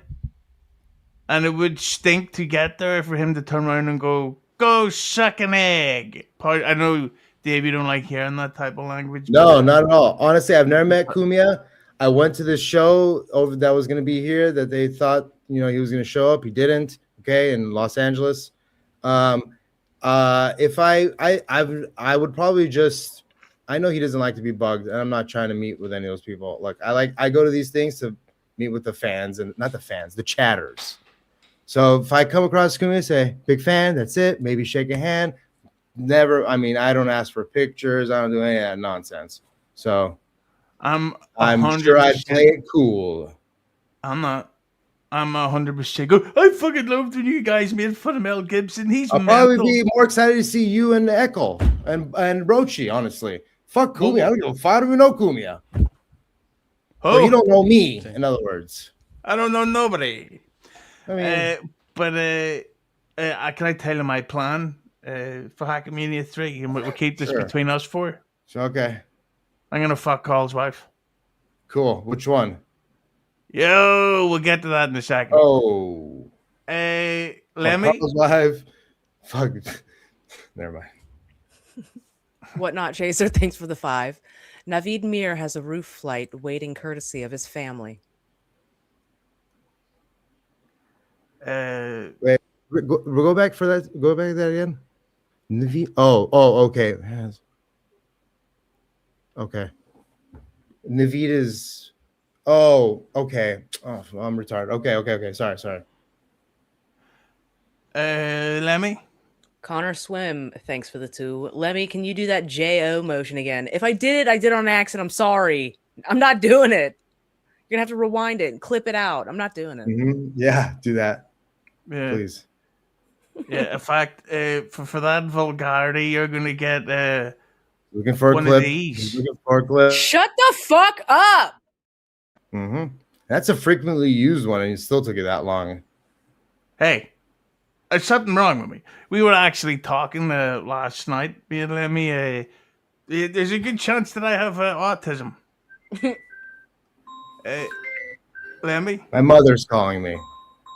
and it would stink to get there for him to turn around and go suck an egg. I know, Dave, you don't like hearing that type of language. No, not at all. Honestly, I've never met Kumia. I went to this show over that was going to be here that they thought he was going to show up. He didn't. Okay, in Los Angeles. If I would probably just. I know he doesn't like to be bugged, and I'm not trying to meet with any of those people. Like I go to these things to meet with the fans, and not the fans, the chatters. So if I come across Kumia, say big fan. That's it. Maybe shake a hand. Never. I mean, I don't ask for pictures. I don't do any of that nonsense. So I'm sure I'd play it cool. I'm not. I'm 100% go. I fucking loved when you guys made fun of Mel Gibson. He's I'll mental. probably be more excited to see you and Echo and Rochi, honestly. Fuck Kumia. I don't give a fuck. I don't even know Kumia. Oh, you don't know me, in other words. I don't know nobody. I mean, can I tell you my plan for Hackmania 3? And we'll keep this between us 4. Okay. I'm going to fuck Carl's wife. Cool. Which one? Yo, we'll get to that in a second. Oh. Lemmi. Carl's wife. Fuck. Never mind. Whatnot Chaser, thanks for the 5. Naveed Mir has a roof flight waiting courtesy of his family. Wait, go back for that. Go back to that again. Naveed. Oh, okay. Okay. Naveed is. Oh, okay. Oh, I'm retarded. Okay. Sorry. Lemmi. Connor Swim, thanks for the 2. Lemmi, can you do that J-O motion again? If I did it, I did it on accident. I'm sorry. I'm not doing it. You're going to have to rewind it and clip it out. I'm not doing it. Mm-hmm. Yeah, do that. Yeah. Please. Yeah, in fact, for that vulgarity, you're going to get looking for one a clip. of these. Looking for a clip. Shut the fuck up! Mm-hmm. That's a frequently used one, and you still took it that long. Hey, there's something wrong with me. We were actually talking last night, me and Lemmi. There's a good chance that I have autism. Lemmi? My mother's calling me.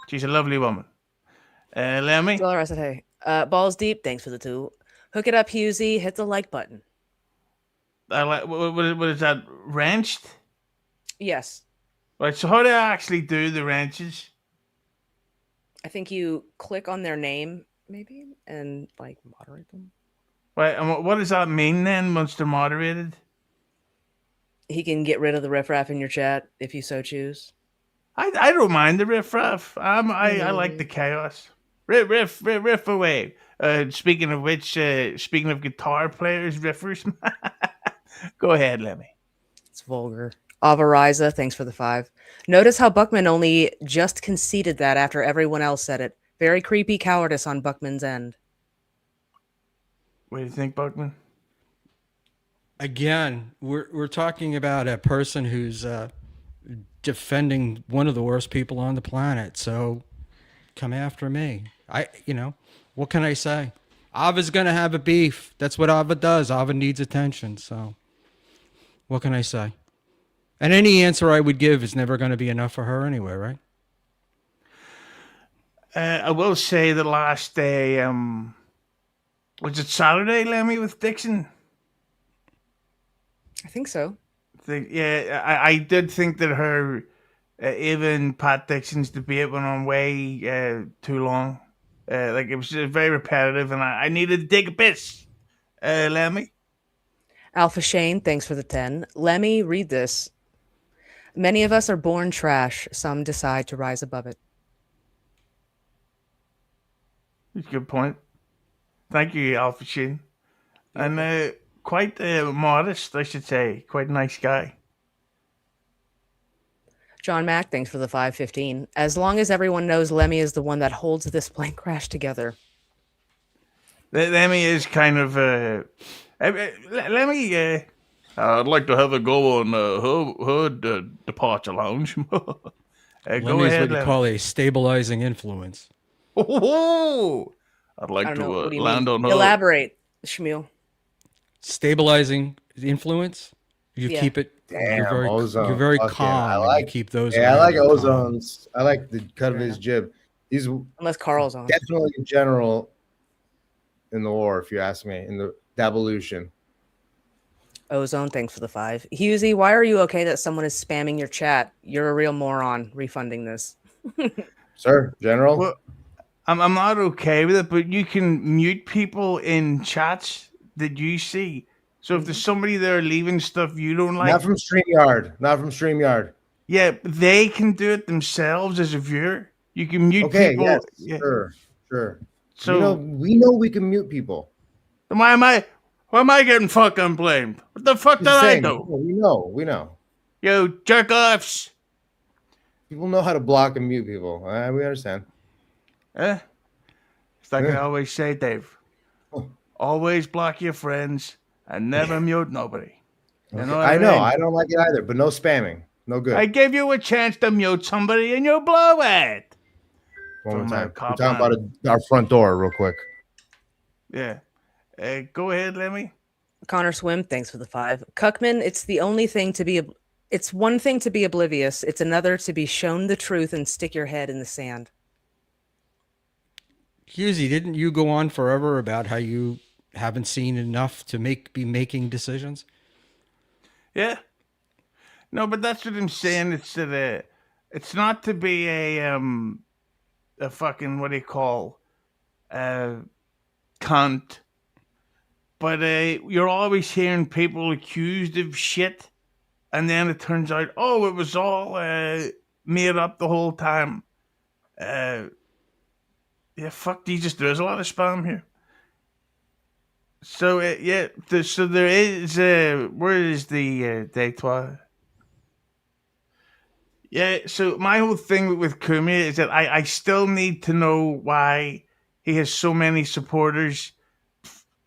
She's a lovely woman. Lemmi? Well, I said, hey. Balls Deep, thanks for the 2. Hook it up, Husey. Hit the like button. What is that? Wrenched? Yes. Right, so how do I actually do the wrenches? I think you click on their name, maybe, and moderate them. Right, and what does that mean then once they're moderated? He can get rid of the riffraff in your chat if you so choose. I don't mind the riffraff. I like the chaos. Riff away. Speaking of which, speaking of guitar players, riffers. Go ahead, Lemmi. It's vulgar. Avariza, thanks for the 5. Notice how Buckman only just conceded that after everyone else said it. Very creepy cowardice on Buckman's end. What do you think, Buckman? Again, we're talking about a person who's defending one of the worst people on the planet. So come after me. What can I say? Ava's going to have a beef. That's what Ava does. Ava needs attention. So what can I say? And any answer I would give is never going to be enough for her anyway, right? I will say the last day, was it Saturday, Lemmi, with Dixon? I think so. I did think that her, even Pat Dixon's debate went on way too long. It was just very repetitive, and I needed to take a piss. Lemmi? Alpha Shane, thanks for the 10. Lemmi, read this. Many of us are born trash. Some decide to rise above it. That's a good point. Thank you, Alpha Sheen. And quite modest, I should say. Quite a nice guy. John Mack, thanks for the 515. As long as everyone knows Lemmi is the one that holds this plane crash together. Lemmi is kind of Let me. I'd like to have a go on her departure lounge. Go Lemmi is what ahead, you Lemmy. call a stabilizing influence. Oh, I'd I like don't to know. What do you land mean? on her. Elaborate, Schmuel. Stabilizing influence. You Yeah. keep it. You're Damn, you're ozone. very Fucking, calm, and you keep those yeah, I around like you calm. ozone's. I like the cut of his jib. He's Unless Carl's on. definitely a general in the war, if you ask me, in the devolution. Ozone, thanks for the 5. Husey, why are you okay that someone is spamming your chat? You're a real moron refunding this. Sir, General. Well, I'm not okay with it, but you can mute people in chats that you see. So if there's somebody there leaving stuff you don't like, Not from StreamYard. Not from StreamYard. yeah, they can do it themselves as a viewer. You can mute Okay, people. yes, Yeah. sure. So we know we can mute people. then why am I getting fucking blamed? What the fuck did Just I saying, do? we know. You jerk offs. People know how to block and mute people. We understand. It's like I always say, Dave. Always block your friends and never mute nobody. You know what I mean? I don't like it either, but no spamming. No good. I gave you a chance to mute somebody and you blow it. One more From time. cop We're talking line. about our front door real quick. Yeah. Go ahead, Lemmy. Connor Swim, thanks for the 5. Cuckman, it's one thing to be oblivious. It's another to be shown the truth and stick your head in the sand. Husey, didn't you go on forever about how you haven't seen enough to be making decisions? Yeah. No, but that's what I'm saying. It's that it's not to be a fucking what do you call cunt, but you're always hearing people accused of shit, and then it turns out, oh, it was all made up the whole time. Yeah, fuck Jesus, there's a lot of spam here. So yeah, so there is. Where is the date? Yeah, so my whole thing with Kumi is that I still need to know why he has so many supporters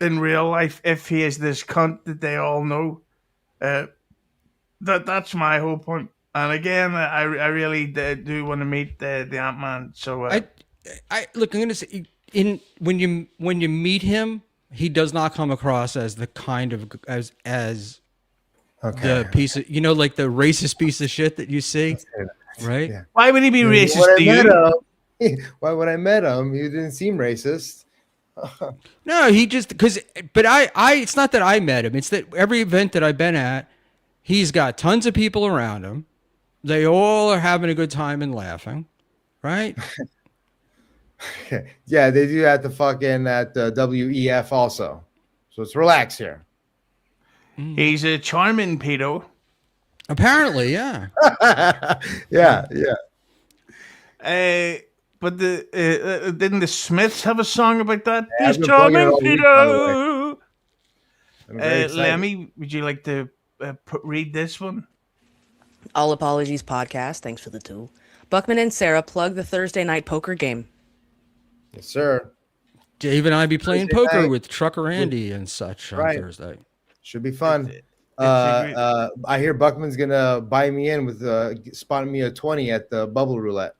in real life if he is this cunt that they all know. That's my whole point. And again, I really do want to meet the Ant-Man. So I look. I'm gonna say when you meet him, he does not come across as the kind of as the piece of like the racist piece of shit that you see, right? Yeah. why would he be racist to you? Why when I met him, he didn't seem racist. No, he just but I it's not that I met him. It's that every event that I've been at, he's got tons of people around him. They all are having a good time and laughing, right? Yeah, they do at the fucking at WEF also. So let's relax here. He's a charming pedo. Apparently, yeah. yeah. But didn't the Smiths have a song about that? Yeah, He's I've been plugging it charming all week, by the pedo. I'm very excited. Lemmy, would you like to read this one? All Apologies podcast, thanks for the 2. Buckman and Sarah plug the Thursday night poker game. Yes, sir. Dave and I be playing Thursday poker night. with Trucker Andy and such on Thursday. Should be fun. It's I hear Buckman's gonna buy me in with spotting me a 20 at the bubble roulette.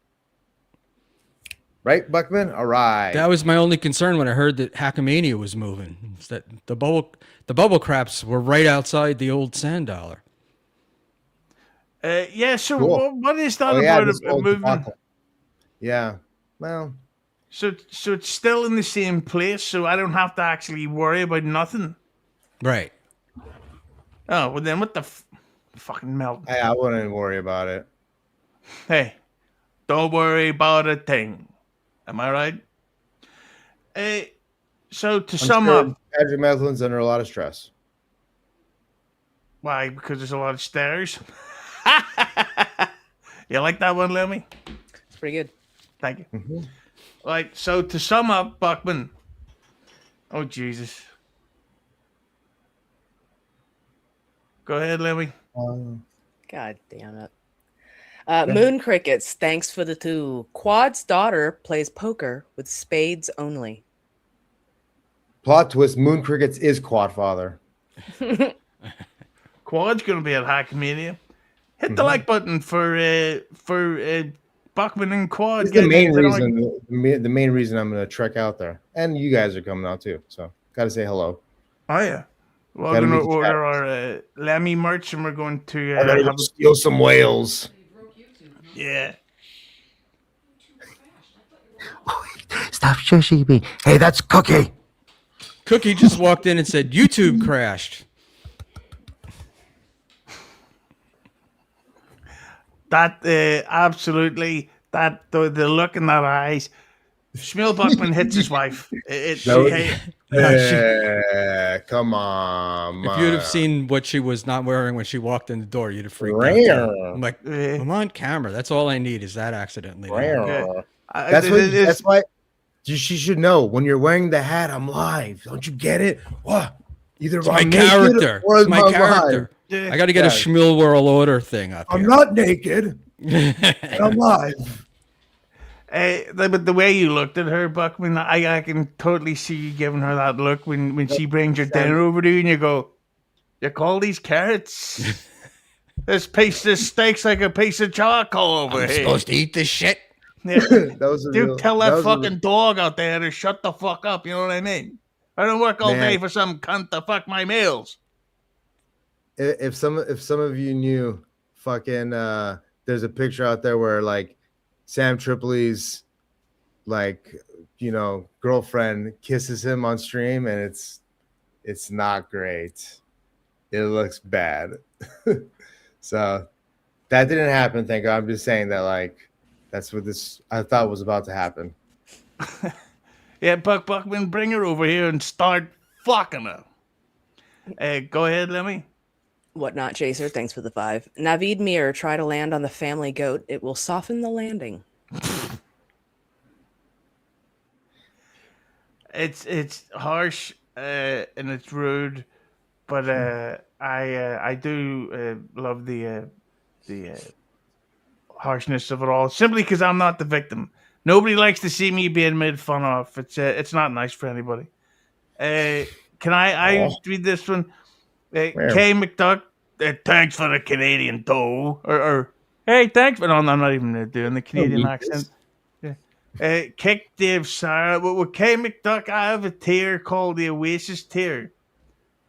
Right, Buckman? All right. That was my only concern when I heard that Hackamania was moving. Is that the bubble craps were right outside the old sand dollar. Yeah, so Cool. what is that yeah, about this a old moving? debacle. Yeah. Well, So it's still in the same place, so I don't have to actually worry about nothing. Right. Oh, well then what the fucking melt? I wouldn't worry about it. Hey, don't worry about a thing. Am I right? So to sum up, Patrick Methlin's under a lot of stress. why? Because there's a lot of stairs. You like that one, Lemmy? It's pretty good. Thank you. Mm-hmm. Right, so to sum up, Buckman. Oh, Jesus. Go ahead, Lemmy. God damn it. Moon Crickets, thanks for the 2. Quad's daughter plays poker with spades only. Plot twist: Moon Crickets is Quad Father. Quad's going to be at Hackmania. Hit the like button for Buckman and Quad. It's the main reason. The main reason I'm going to trek out there, and you guys are coming out too. So got to say hello. Oh yeah. Well, we're going to order our Lemmi merch, and we're going to steal some whales. Yeah. Stop shushing me. Hey, that's Cookie. Cookie just walked in and said, YouTube crashed. That absolutely, that the look in that eyes. Schmuel Buckman hits his wife. Come on. If you'd have seen what she was not wearing when she walked in the door, you'd have freaked out. I'm like, I'm on camera. That's all I need is that accidentally. That's why she should know when you're wearing the hat. I'm live. Don't you get it? What? Either it's my character. It's my character. Yeah. I got to get a Schmuel World Order thing up here. I'm not naked. I'm live. But the way you looked at her, Buckman, I can totally see you giving her that look when she brings your dinner over to you and you go, you call these carrots? This steak's like a piece of charcoal over here. I'm supposed to eat this shit? Yeah. Tell that fucking dog out there to shut the fuck up, you know what I mean? I don't work all day for some cunt to fuck my meals. If some of you knew, fucking, there's a picture out there where like Sam Tripoli's girlfriend kisses him on stream, and it's not great. It looks bad. So that didn't happen, thank God. I'm just saying that that's what I thought was about to happen. Yeah, Buckman, bring her over here and start fucking her. Go ahead, Lemmi. Whatnot Chaser, thanks for the 5. Naveed Mir, try to land on the family goat. It will soften the landing. It's harsh and it's rude, but I do love the harshness of it all. Simply because I'm not the victim. Nobody likes to see me being made fun of. It's not nice for anybody. Can I read this one? K McDuck, thanks for the Canadian dough. Or hey, thanks for I'm not even doing the Canadian accent. Yeah. Kick Dave Sarra. With K McDuck, I have a tier called the Oasis tier.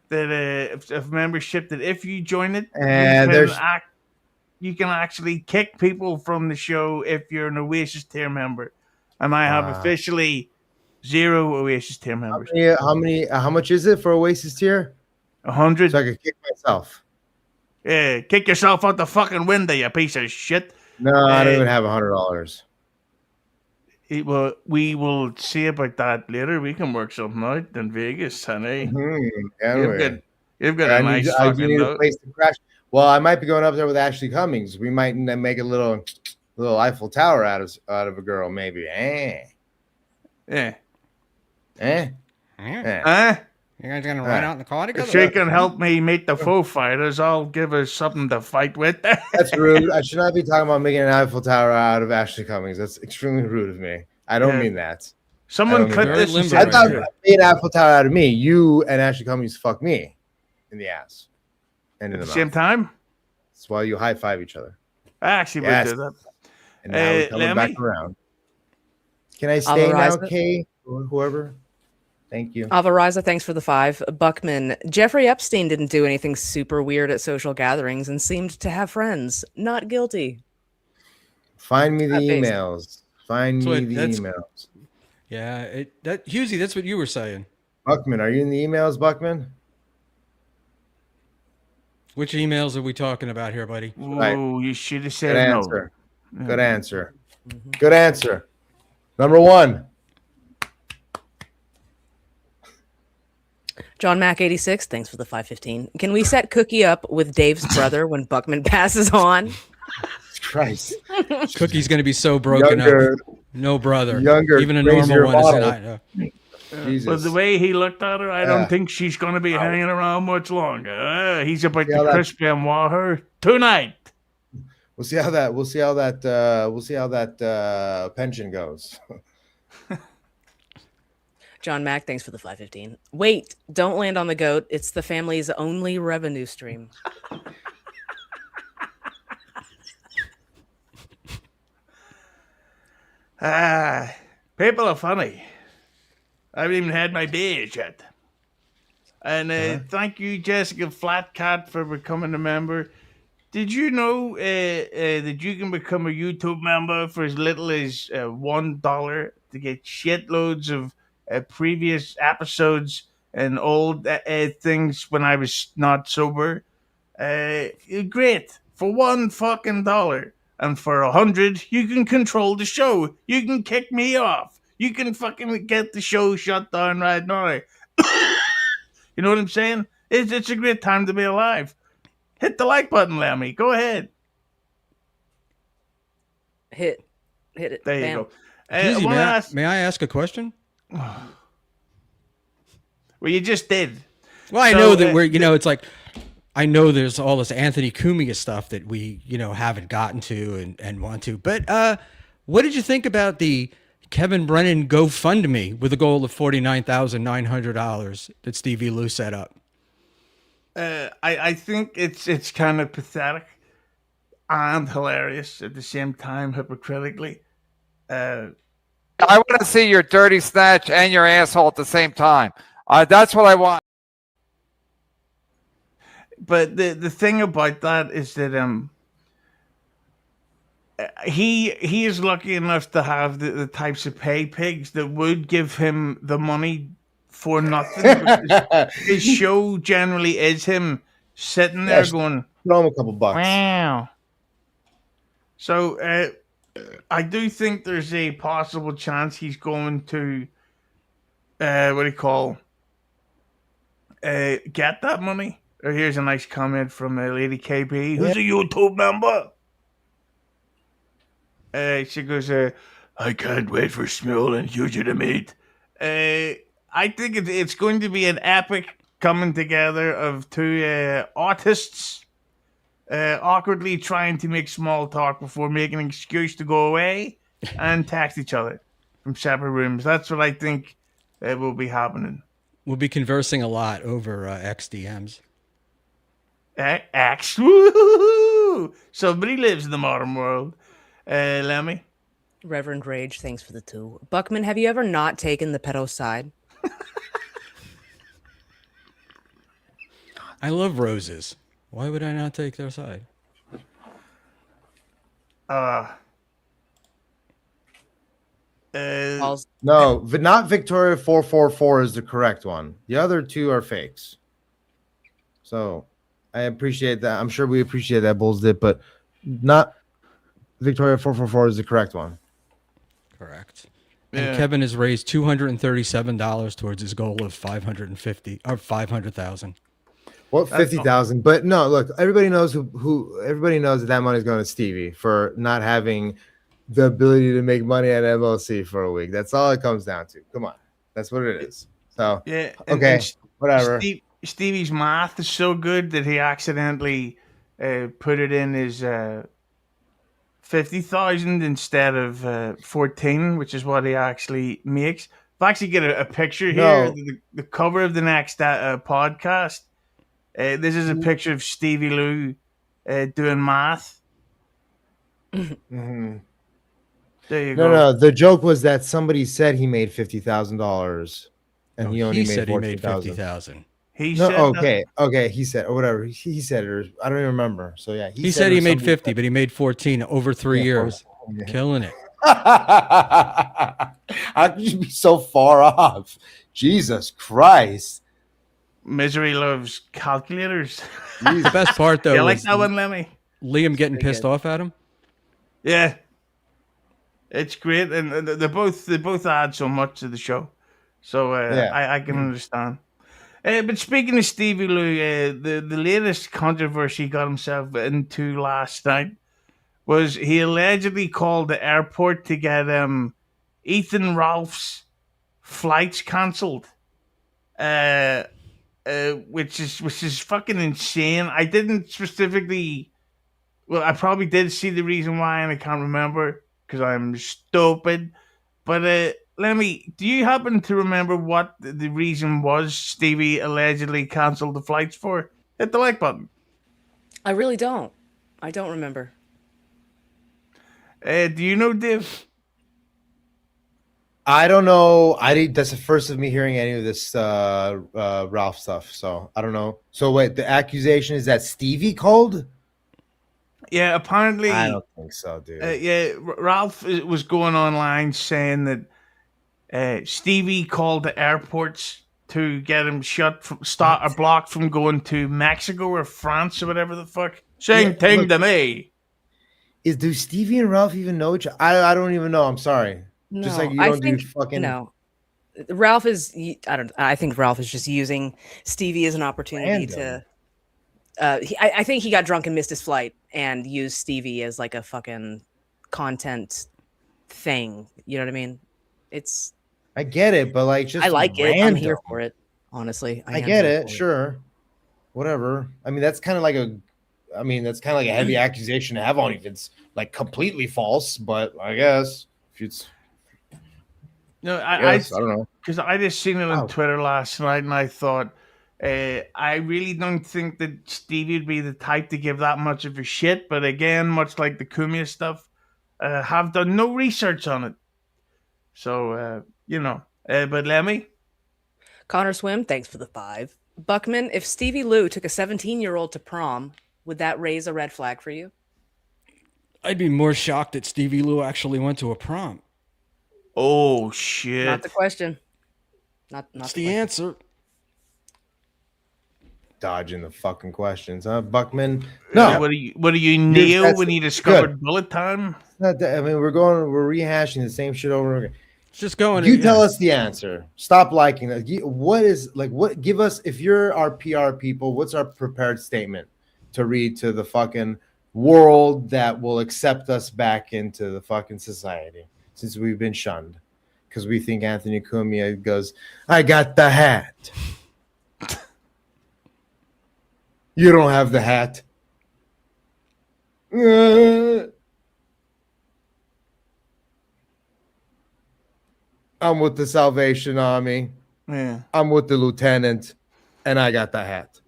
That of membership that if you join it, you can actually kick people from the show if you're an Oasis tier member. And I have officially 0 Oasis tier members. How much is it for Oasis tier? 100. So I can kick myself. Yeah, kick yourself out the fucking window, you piece of shit. No, I don't even have $100. Well, we will see about that later. We can work something out in Vegas, honey. You've got a nice fucking need a place to crash. Well, I might be going up there with Ashley Cummings. We might make a little Eiffel Tower out of a girl, maybe. You guys gonna ride out in the car together? If she can help me meet the Foo Fighters, I'll give her something to fight with. That's rude. I should not be talking about making an Eiffel Tower out of Ashley Cummings. That's extremely rude of me. I don't mean that. Someone clip this. I thought I made an Eiffel Tower out of me. You and Ashley Cummings fuck me in the ass and in the same time. That's why you high five each other. I actually would do that. And now we're coming back around. Can I stay now, Kay, or whoever? Thank you. Alvaraza, thanks for the 5. Buckman, Jeffrey Epstein didn't do anything super weird at social gatherings and seemed to have friends. Not guilty. Find me the emails. Find me the emails. Yeah, Husey, that's what you were saying. Buckman, are you in the emails, Buckman? Which emails are we talking about here, buddy? Oh, you should have said Good no. Answer. Good answer. Good answer. Number 1. John Mac 86, thanks for the 515. Can we set Cookie up with Dave's brother when Buckman passes on? Christ. Cookie's going to be so broken up. No brother. Younger. Even a normal one is not. But the way he looked at her, I don't think she's going to be hanging around much longer. He's about to crispy and wah her tonight. We'll see how that pension goes. John Mack, thanks for the 515. Wait, don't land on the goat. It's the family's only revenue stream. People are funny. I haven't even had my beers yet. And thank you, Jessica Flatcat, for becoming a member. Did you know that you can become a YouTube member for as little as $1 to get shitloads of previous episodes and old things when I was not sober? Great. For one fucking dollar. And for 100, you can control the show. You can kick me off. You can fucking get the show shut down right now. You know what I'm saying? It's a great time to be alive. Hit the like button, Lemmi. Go ahead. Hit it. There Bam. you go. May I ask a question? Well, you just did. Well, I know that it's like, I know there's all this Anthony Cumia stuff that we, haven't gotten to and want to. But what did you think about the Kevin Brennan GoFundMe with a goal of $49,900 that Stevie Lou set up? I think it's kind of pathetic and hilarious at the same time, hypocritically. I want to see your dirty snatch and your asshole at the same time. That's what I want. But the thing about that is that he is lucky enough to have the types of pay pigs that would give him the money for nothing. His show generally is him sitting there going, throw him a couple bucks. Wow. So I do think there's a possible chance he's going to get that money. Or here's a nice comment from Lady KB, who's a YouTube member. She goes, I can't wait for Schmuel and Huger to meet. I think it's going to be an epic coming together of two artists awkwardly trying to make small talk before making an excuse to go away and text each other from separate rooms. That's what I think will be happening. We'll be conversing a lot over XDMs. X, woo! Somebody lives in the modern world. Lemmi? Reverend Rage, thanks for the 2. Buckman, have you ever not taken the pedo side? I love roses. Why would I not take their side? No, not Victoria 444 is the correct one. The other two are fakes. So I appreciate that. I'm sure we appreciate that bullshit, but not Victoria 444 is the correct one. Correct. Yeah. And Kevin has raised $237 towards his goal of 550 or 500,000. Well, 50,000, but no. Look, everybody knows who. Everybody knows that money is going to Stevie for not having the ability to make money at MLC for a week. That's all it comes down to. Come on, that's what it is. So yeah, okay, whatever. Stevie's math is so good that he accidentally put it in as 50,000 instead of 14, which is what he actually makes. I've actually got a picture here, the cover of the next podcast. This is a picture of Stevie Lou doing math. Mm-hmm. There you go. No. The joke was that somebody said he made $50,000, and he only made 50,000. He said okay. He said or whatever. He said it. Or I don't even remember. So yeah, he said he made 50, but he made 14 over 3 years, killing it. How could you be so far off? Jesus Christ! Misery loves calculators. The best part though, you like that one, Lemmi? Liam getting pissed off at him. Yeah, it's great, and they both add so much to the show. So I can understand. But speaking of Stevie Lou, the latest controversy he got himself into last night was he allegedly called the airport to get Ethan Ralph's flights cancelled, which is fucking insane. I didn't specifically. Well, I probably did see the reason why, and I can't remember because I'm stupid. But Lemmy, do you happen to remember what the reason was Stevie allegedly cancelled the flights for? Hit the like button. I really don't. I don't remember. Do you know, Dave? I don't know. That's the first of me hearing any of this Ralph stuff. So I don't know. So wait, the accusation is that Stevie called? Yeah, apparently. I don't think so, dude. Ralph was going online saying that Stevie called the airports to get him start a block from going to Mexico or France or whatever the fuck. Same thing to me. Do Stevie and Ralph even know each other? I don't even know. I'm sorry. No, Just like you I don't think, do fucking. No. Ralph is. I think Ralph is just using Stevie as an opportunity Random. to. I think he got drunk and missed his flight and used Stevie as like a fucking content thing. You know what I mean? It's. I get it, but like just I like random. it. I'm here for it. Honestly, I get it. Sure, whatever. I mean, that's kind of like a heavy accusation to have on you if it's like completely false. But I guess if it's. No, I don't know. Because I just seen it on Twitter last night, and I thought, I really don't think that Stevie would be the type to give that much of a shit. But again, much like the Cumia stuff, have done no research on it. So but Lemmy, Connor Swim, thanks for the 5. Buckman, if Stevie Lou took a 17-year-old to prom, would that raise a red flag for you? I'd be more shocked that Stevie Lou actually went to a prom. Oh shit! Not the question. Not That's the answer. Dodging the fucking questions, huh, Buckman? No. What are you Neo when you discovered bullet time? Not that, I mean, we're rehashing the same shit over and over again. Just going. You tell us the answer. Stop liking that. Give us, if you're our PR people, what's our prepared statement to read to the fucking world that will accept us back into the fucking society since we've been shunned because we think Anthony Cumia goes, I got the hat. You don't have the hat. I'm with the Salvation Army. Yeah. I'm with the lieutenant, and I got the hat.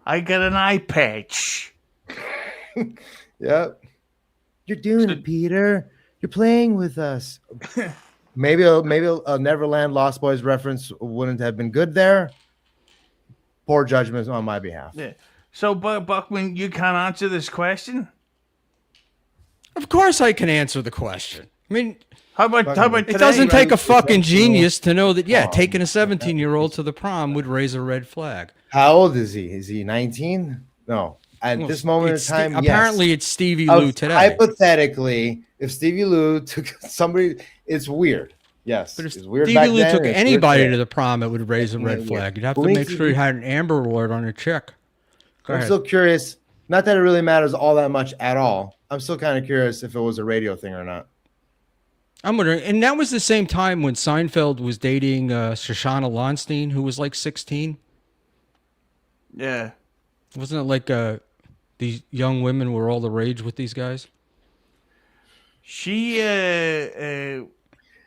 I got an eye patch. Yep. You're doing it, Peter. You're playing with us. maybe a Neverland Lost Boys reference wouldn't have been good there. Poor judgment on my behalf. Yeah. So, Buckman, you can't answer this question? Of course I can answer the question. I mean, how about today, it doesn't take a fucking genius to know that, taking a 17-year-old to the prom would raise a red flag. How old is he? Is he 19? No. At this moment in time, apparently it's Stevie Lou today. Hypothetically, if Stevie Lou took somebody, it's weird. Yes, but if it's weird. Stevie Lou took anybody to the prom, it would raise a red flag. You'd have to make sure you had an Amber Alert on your check. I'm still curious. Not that it really matters all that much at all. I'm still kind of curious if it was a radio thing or not. I'm wondering, and that was the same time when Seinfeld was dating Shoshana Lonstein, who was like 16. Yeah, wasn't it like these young women were all the rage with these guys? She had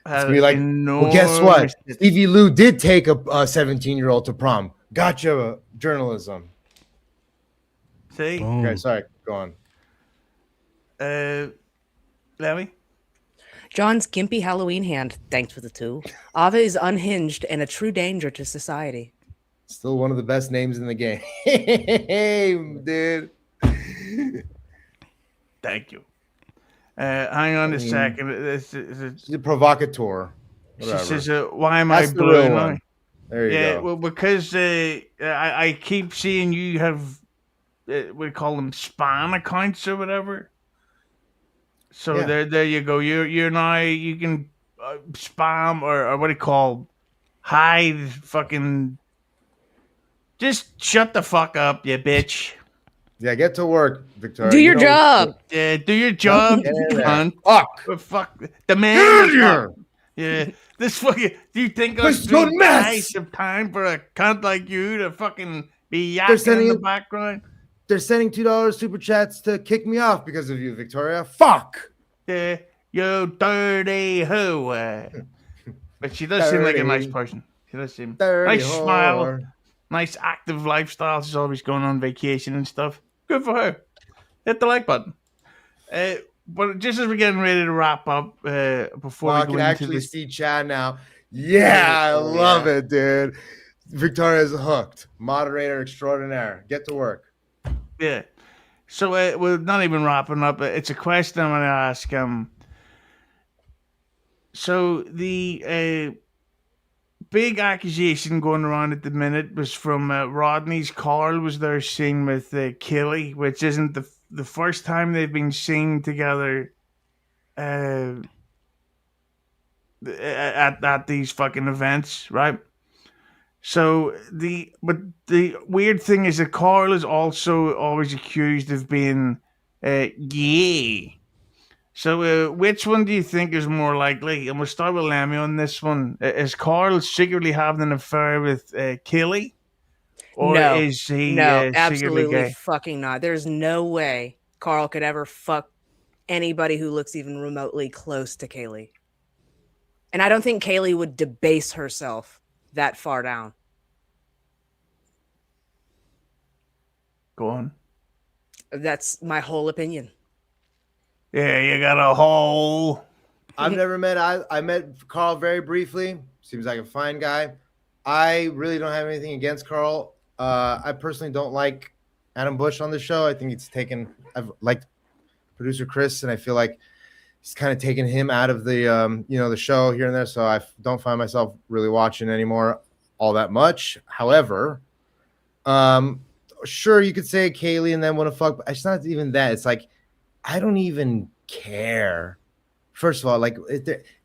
well, guess what? Stevie Lou did take a 17-year-old to prom. Gotcha, journalism. See? Okay, sorry, go on. Lemmy? John's gimpy Halloween hand, thanks for the 2. Ava is unhinged and a true danger to society. Still one of the best names in the game. Dude. Thank you. Hang on a second. She's a provocateur. Whatever. She says, why am I blue now? There you go. Well, because I keep seeing you have, we call them spam accounts or whatever. So there you go. You're now, you can spam or what do you call, hide fucking, just shut the fuck up, you bitch. Yeah, get to work, Victoria. Do your job. Yeah, do your job, cunt. Fuck. The man. Here. Yeah. This fucking. Do you think I'm nice of time for a cunt like you to fucking be yakking in the background? They're sending $2 super chats to kick me off because of you, Victoria. Fuck. Yeah, you dirty hoe. But she does seem like a nice Dirty, person. She does seem dirty nice smile, whore. nice active lifestyle. She's always going on vacation and stuff. Good for her. Hit the like button. But just as we're getting ready to wrap up, before Well, we I go can into actually the see Chad now. Yeah, I love yeah. it, dude. Victoria's hooked. Moderator extraordinaire. Get to work. yeah, so we're not even wrapping up. It's a question I'm going to ask. So the big accusation going around at the minute was from Rodney's Carl was there seen with Kelly, which isn't the first time they've been seen together. Uh, at these fucking events, right? So the weird thing is that Carl is also always accused of being gay. So which one do you think is more likely? And we'll start with Lemmy on this one. Is Carl secretly having an affair with Kelly, or No, is he no, secretly absolutely gay? fucking not. There's no way Carl could ever fuck anybody who looks even remotely close to Kaylee. And I don't think Kaylee would debase herself that far down. Go on. That's my whole opinion. Yeah, you got a hole. I've never met. I met Carl very briefly. Seems like a fine guy. I really don't have anything against Carl. I personally don't like Adam Bush on the show. I think it's taken. I've liked producer Chris, and I feel like he's kind of taken him out of the the show here and there. So I don't find myself really watching anymore all that much. However, sure you could say Kaylee and then want to fuck, but it's not even that. It's like I don't even care. First of all, like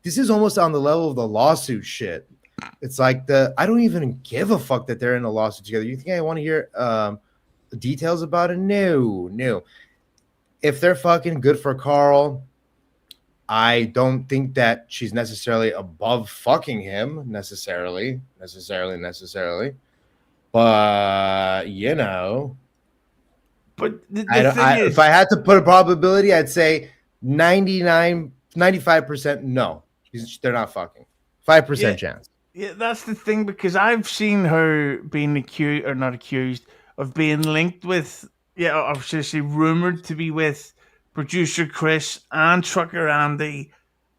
this is almost on the level of the lawsuit shit. It's like I don't even give a fuck that they're in a lawsuit together. You think I want to hear the details about it? No. If they're fucking, good for Carl. I don't think that she's necessarily above fucking him necessarily. But But the thing is, if I had to put a probability, I'd say 95% no. They're not fucking. 5% chance. yeah, that's the thing, because I've seen her being accused, or not accused, of being linked with, or should I say, rumored to be with producer Chris and trucker Andy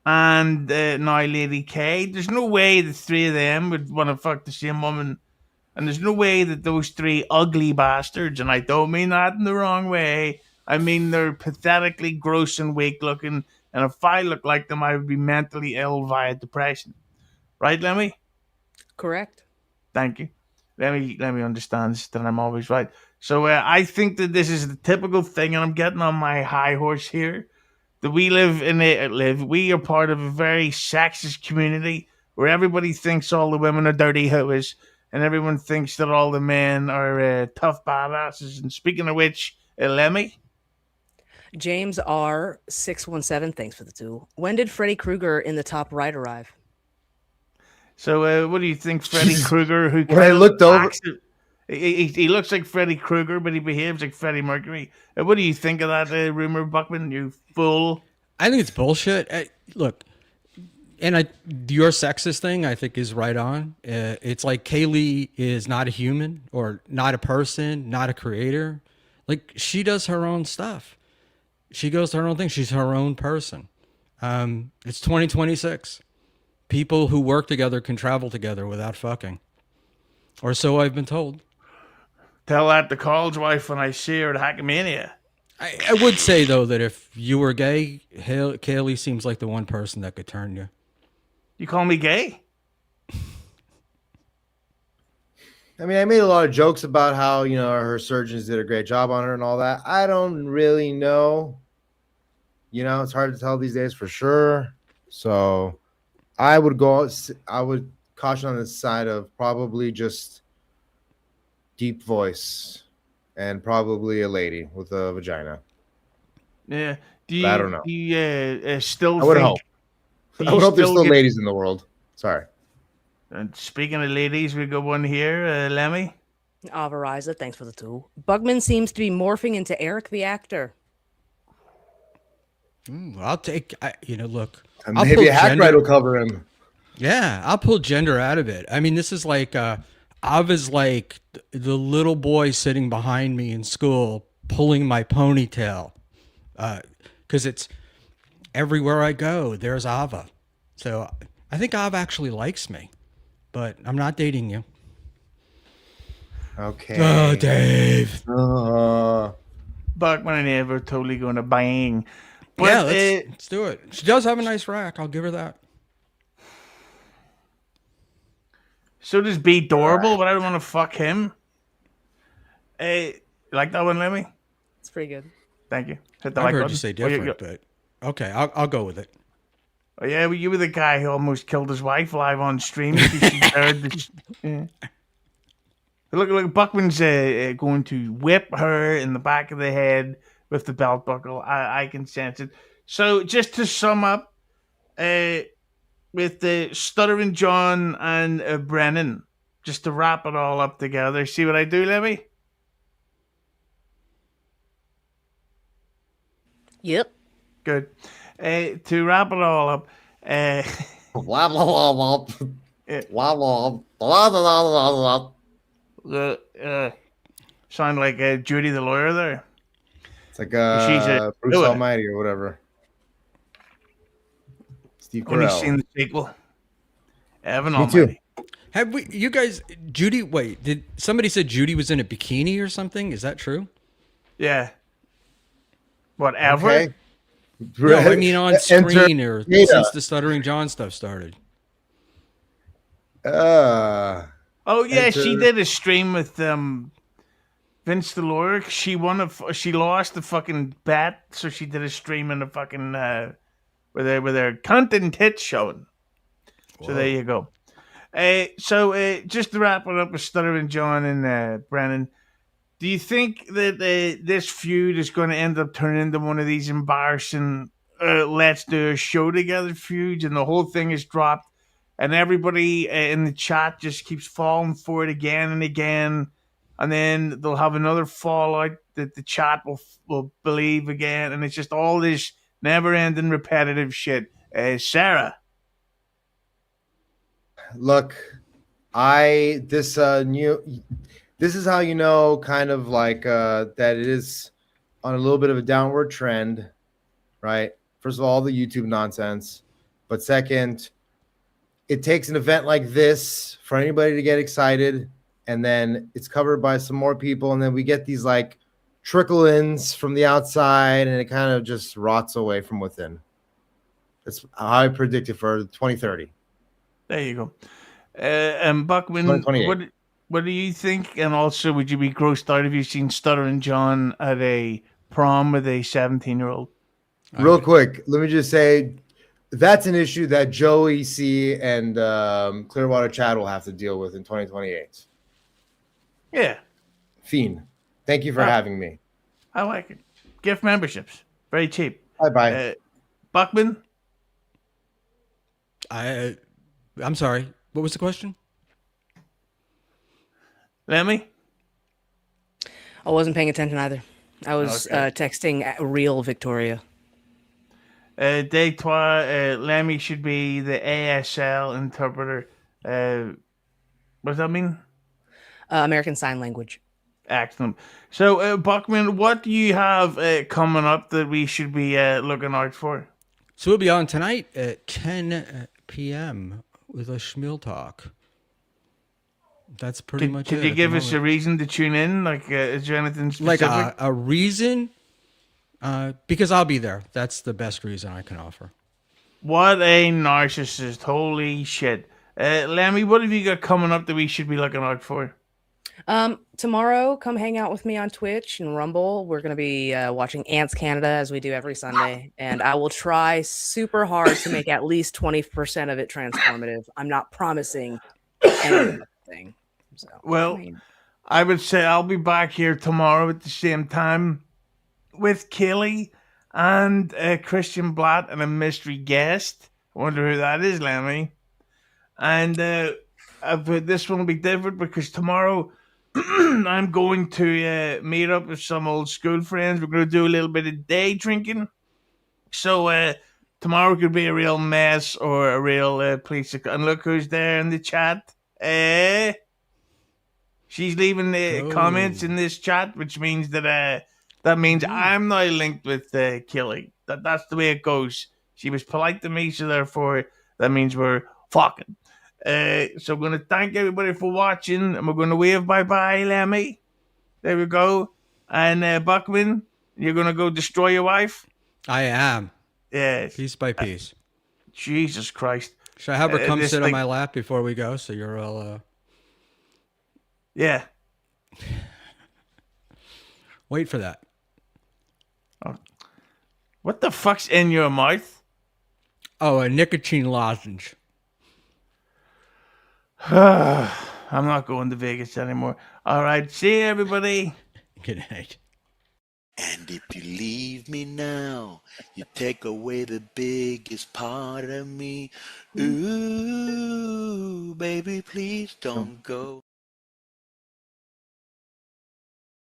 and now Lady K. There's no way the three of them would want to fuck the same woman. And there's no way that those three ugly bastards, and I don't mean that in the wrong way, I mean they're pathetically gross and weak looking, and if I look like them, I would be mentally ill via depression. Right, Lemmy? Correct. Thank you. Lemmy understands that I'm always right. So I think that this is the typical thing, and I'm getting on my high horse here, that we we are part of a very sexist community where everybody thinks all the women are dirty hoes, and everyone thinks that all the men are tough badasses. And speaking of which, Lemmy? James R 617, thanks for the 2. When did Freddy Krueger in the top right arrive? So what do you think, Freddy Krueger, who when I looked over, he looks like Freddy Krueger, but he behaves like Freddie Mercury. What do you think of that rumor, Buckman? You fool. I think it's bullshit. Look, and your sexist thing, I think, is right on. It's like Kaylee is not a human or not a person, not a creator. Like, she does her own stuff. She goes to her own thing. She's her own person. It's 2026. People who work together can travel together without fucking. Or so I've been told. Tell that to Carl's wife when I see her at Hackmania. I would say, though, that if you were gay, Kaylee seems like the one person that could turn you. You call me gay? I mean, I made a lot of jokes about how, her surgeons did a great job on her and all that. I don't really know. It's hard to tell these days for sure. So I would caution on the side of probably just deep voice and probably a lady with a vagina. Yeah. I don't know. Do you still I would hope. I would hope there's still ladies in the world. Sorry. And speaking of ladies, we got one here, Lemmy. Avariza, thanks for the 2. Buckman seems to be morphing into Eric the actor. I'll take, look. Maybe a hack ride will cover him. Yeah, I'll pull gender out of it. I mean, this is like I was like the little boy sitting behind me in school, pulling my ponytail, because it's everywhere I go. There's Ava, so I think Ava actually likes me, but I'm not dating you. Okay. Oh, Dave. Buckman and Eve are totally going to bang. But, Yeah, let's do it. She does have a nice rack. I'll give her that. So does Be Dorable, but I don't want to fuck him. You like that one, Lemmy? It's pretty good. Thank you. Hit the I've like heard button. you say different, but okay, I'll go with it. Oh, yeah, well, you were the guy who almost killed his wife live on stream because she heard the. Yeah. Look, Buckman's going to whip her in the back of the head with the belt buckle. I can sense it. So, just to sum up, with the Stuttering John and Brennan, just to wrap it all up together. See what I do, Lemmy? Yep. Good. To wrap it all up, Blah, blah, blah, blah. Blah, blah, blah, blah, blah, blah. sound like Judy the lawyer there. It's like She's a Bruce Almighty or whatever. Steve Only Carell. seen the sequel. Evan Me Almighty. too. Have we? You guys? Judy? Wait, did somebody said Judy was in a bikini or something? Is that true? Yeah. Whatever. Okay. No, I mean on screen or Yeah. since the Stuttering John stuff started. Uh, Oh yeah, she Enter- did a stream with Vince the lawyer. She lost the fucking bet, so she did a stream in the fucking with her cunt and tits showing. So there you go. So just to wrap it up with Stuttering John and Brennan, do you think that this feud is going to end up turning into one of these embarrassing let's do a show together feuds, and the whole thing is dropped, and everybody in the chat just keeps falling for it again and again, and then they'll have another fallout that the chat will believe again, and it's just all this never-ending repetitive shit. Sarah. Look, this is how you know kind of like that it is on a little bit of a downward trend, right? First of all, the YouTube nonsense, but second, it takes an event like this for anybody to get excited, and then it's covered by some more people, and then we get these like trickle-ins from the outside, and it kind of just rots away from within. That's how I predicted for 2030. There you go. And Buckman, 2028. what do you think? And also, would you be grossed out if you seen Stuttering John at a prom with a 17-year-old? Real quick, let me just say that's an issue that Joey C and Clearwater Chad will have to deal with in 2028. Yeah, Fiend, thank you for having me. I like it. Gift memberships, very cheap. Bye. Buckman, I'm sorry. What was the question? Lemmy. I wasn't paying attention either. I was texting real Victoria. Deitois, Lemmy should be the ASL interpreter. What does that mean? American Sign Language. Excellent. So, Buckman, what do you have coming up that we should be looking out for? So we'll be on tonight at 10 p.m. with a Schmuel talk. That's pretty much it. Could you give us a reason to tune in? Like, is there anything like specific? a reason? Because I'll be there. That's the best reason I can offer. What a narcissist. Holy shit. Lemmy, what have you got coming up that we should be looking out for? Tomorrow, come hang out with me on Twitch and Rumble. We're going to be watching Ants Canada as we do every Sunday. And I will try super hard to make at least 20% of it transformative. I'm not promising anything. So, Well, I would say I'll be back here tomorrow at the same time with Kelly and Christian Blatt and a mystery guest. I wonder who that is, Lemmy. And this one will be different because tomorrow I'm going to meet up with some old school friends. We're going to do a little bit of day drinking. So tomorrow could be a real mess or a real police. And look who's there in the chat. She's leaving the comments in this chat, which means that I'm now linked with Killy. That's the way it goes. She was polite to me, so therefore that means we're fucking. So I'm going to thank everybody for watching, and we're going to wave bye-bye, Lemmi. There we go. And Buckman, you're going to go destroy your wife? I am. Yes. Piece by piece. Jesus Christ. Should I have her come sit on my lap before we go so you're all... Yeah. Wait for that. Oh. What the fuck's in your mouth? Oh, a nicotine lozenge. I'm not going to Vegas anymore. All right. See you, everybody. Good night. And if you leave me now, you take away the biggest part of me. Ooh, baby, please don't go.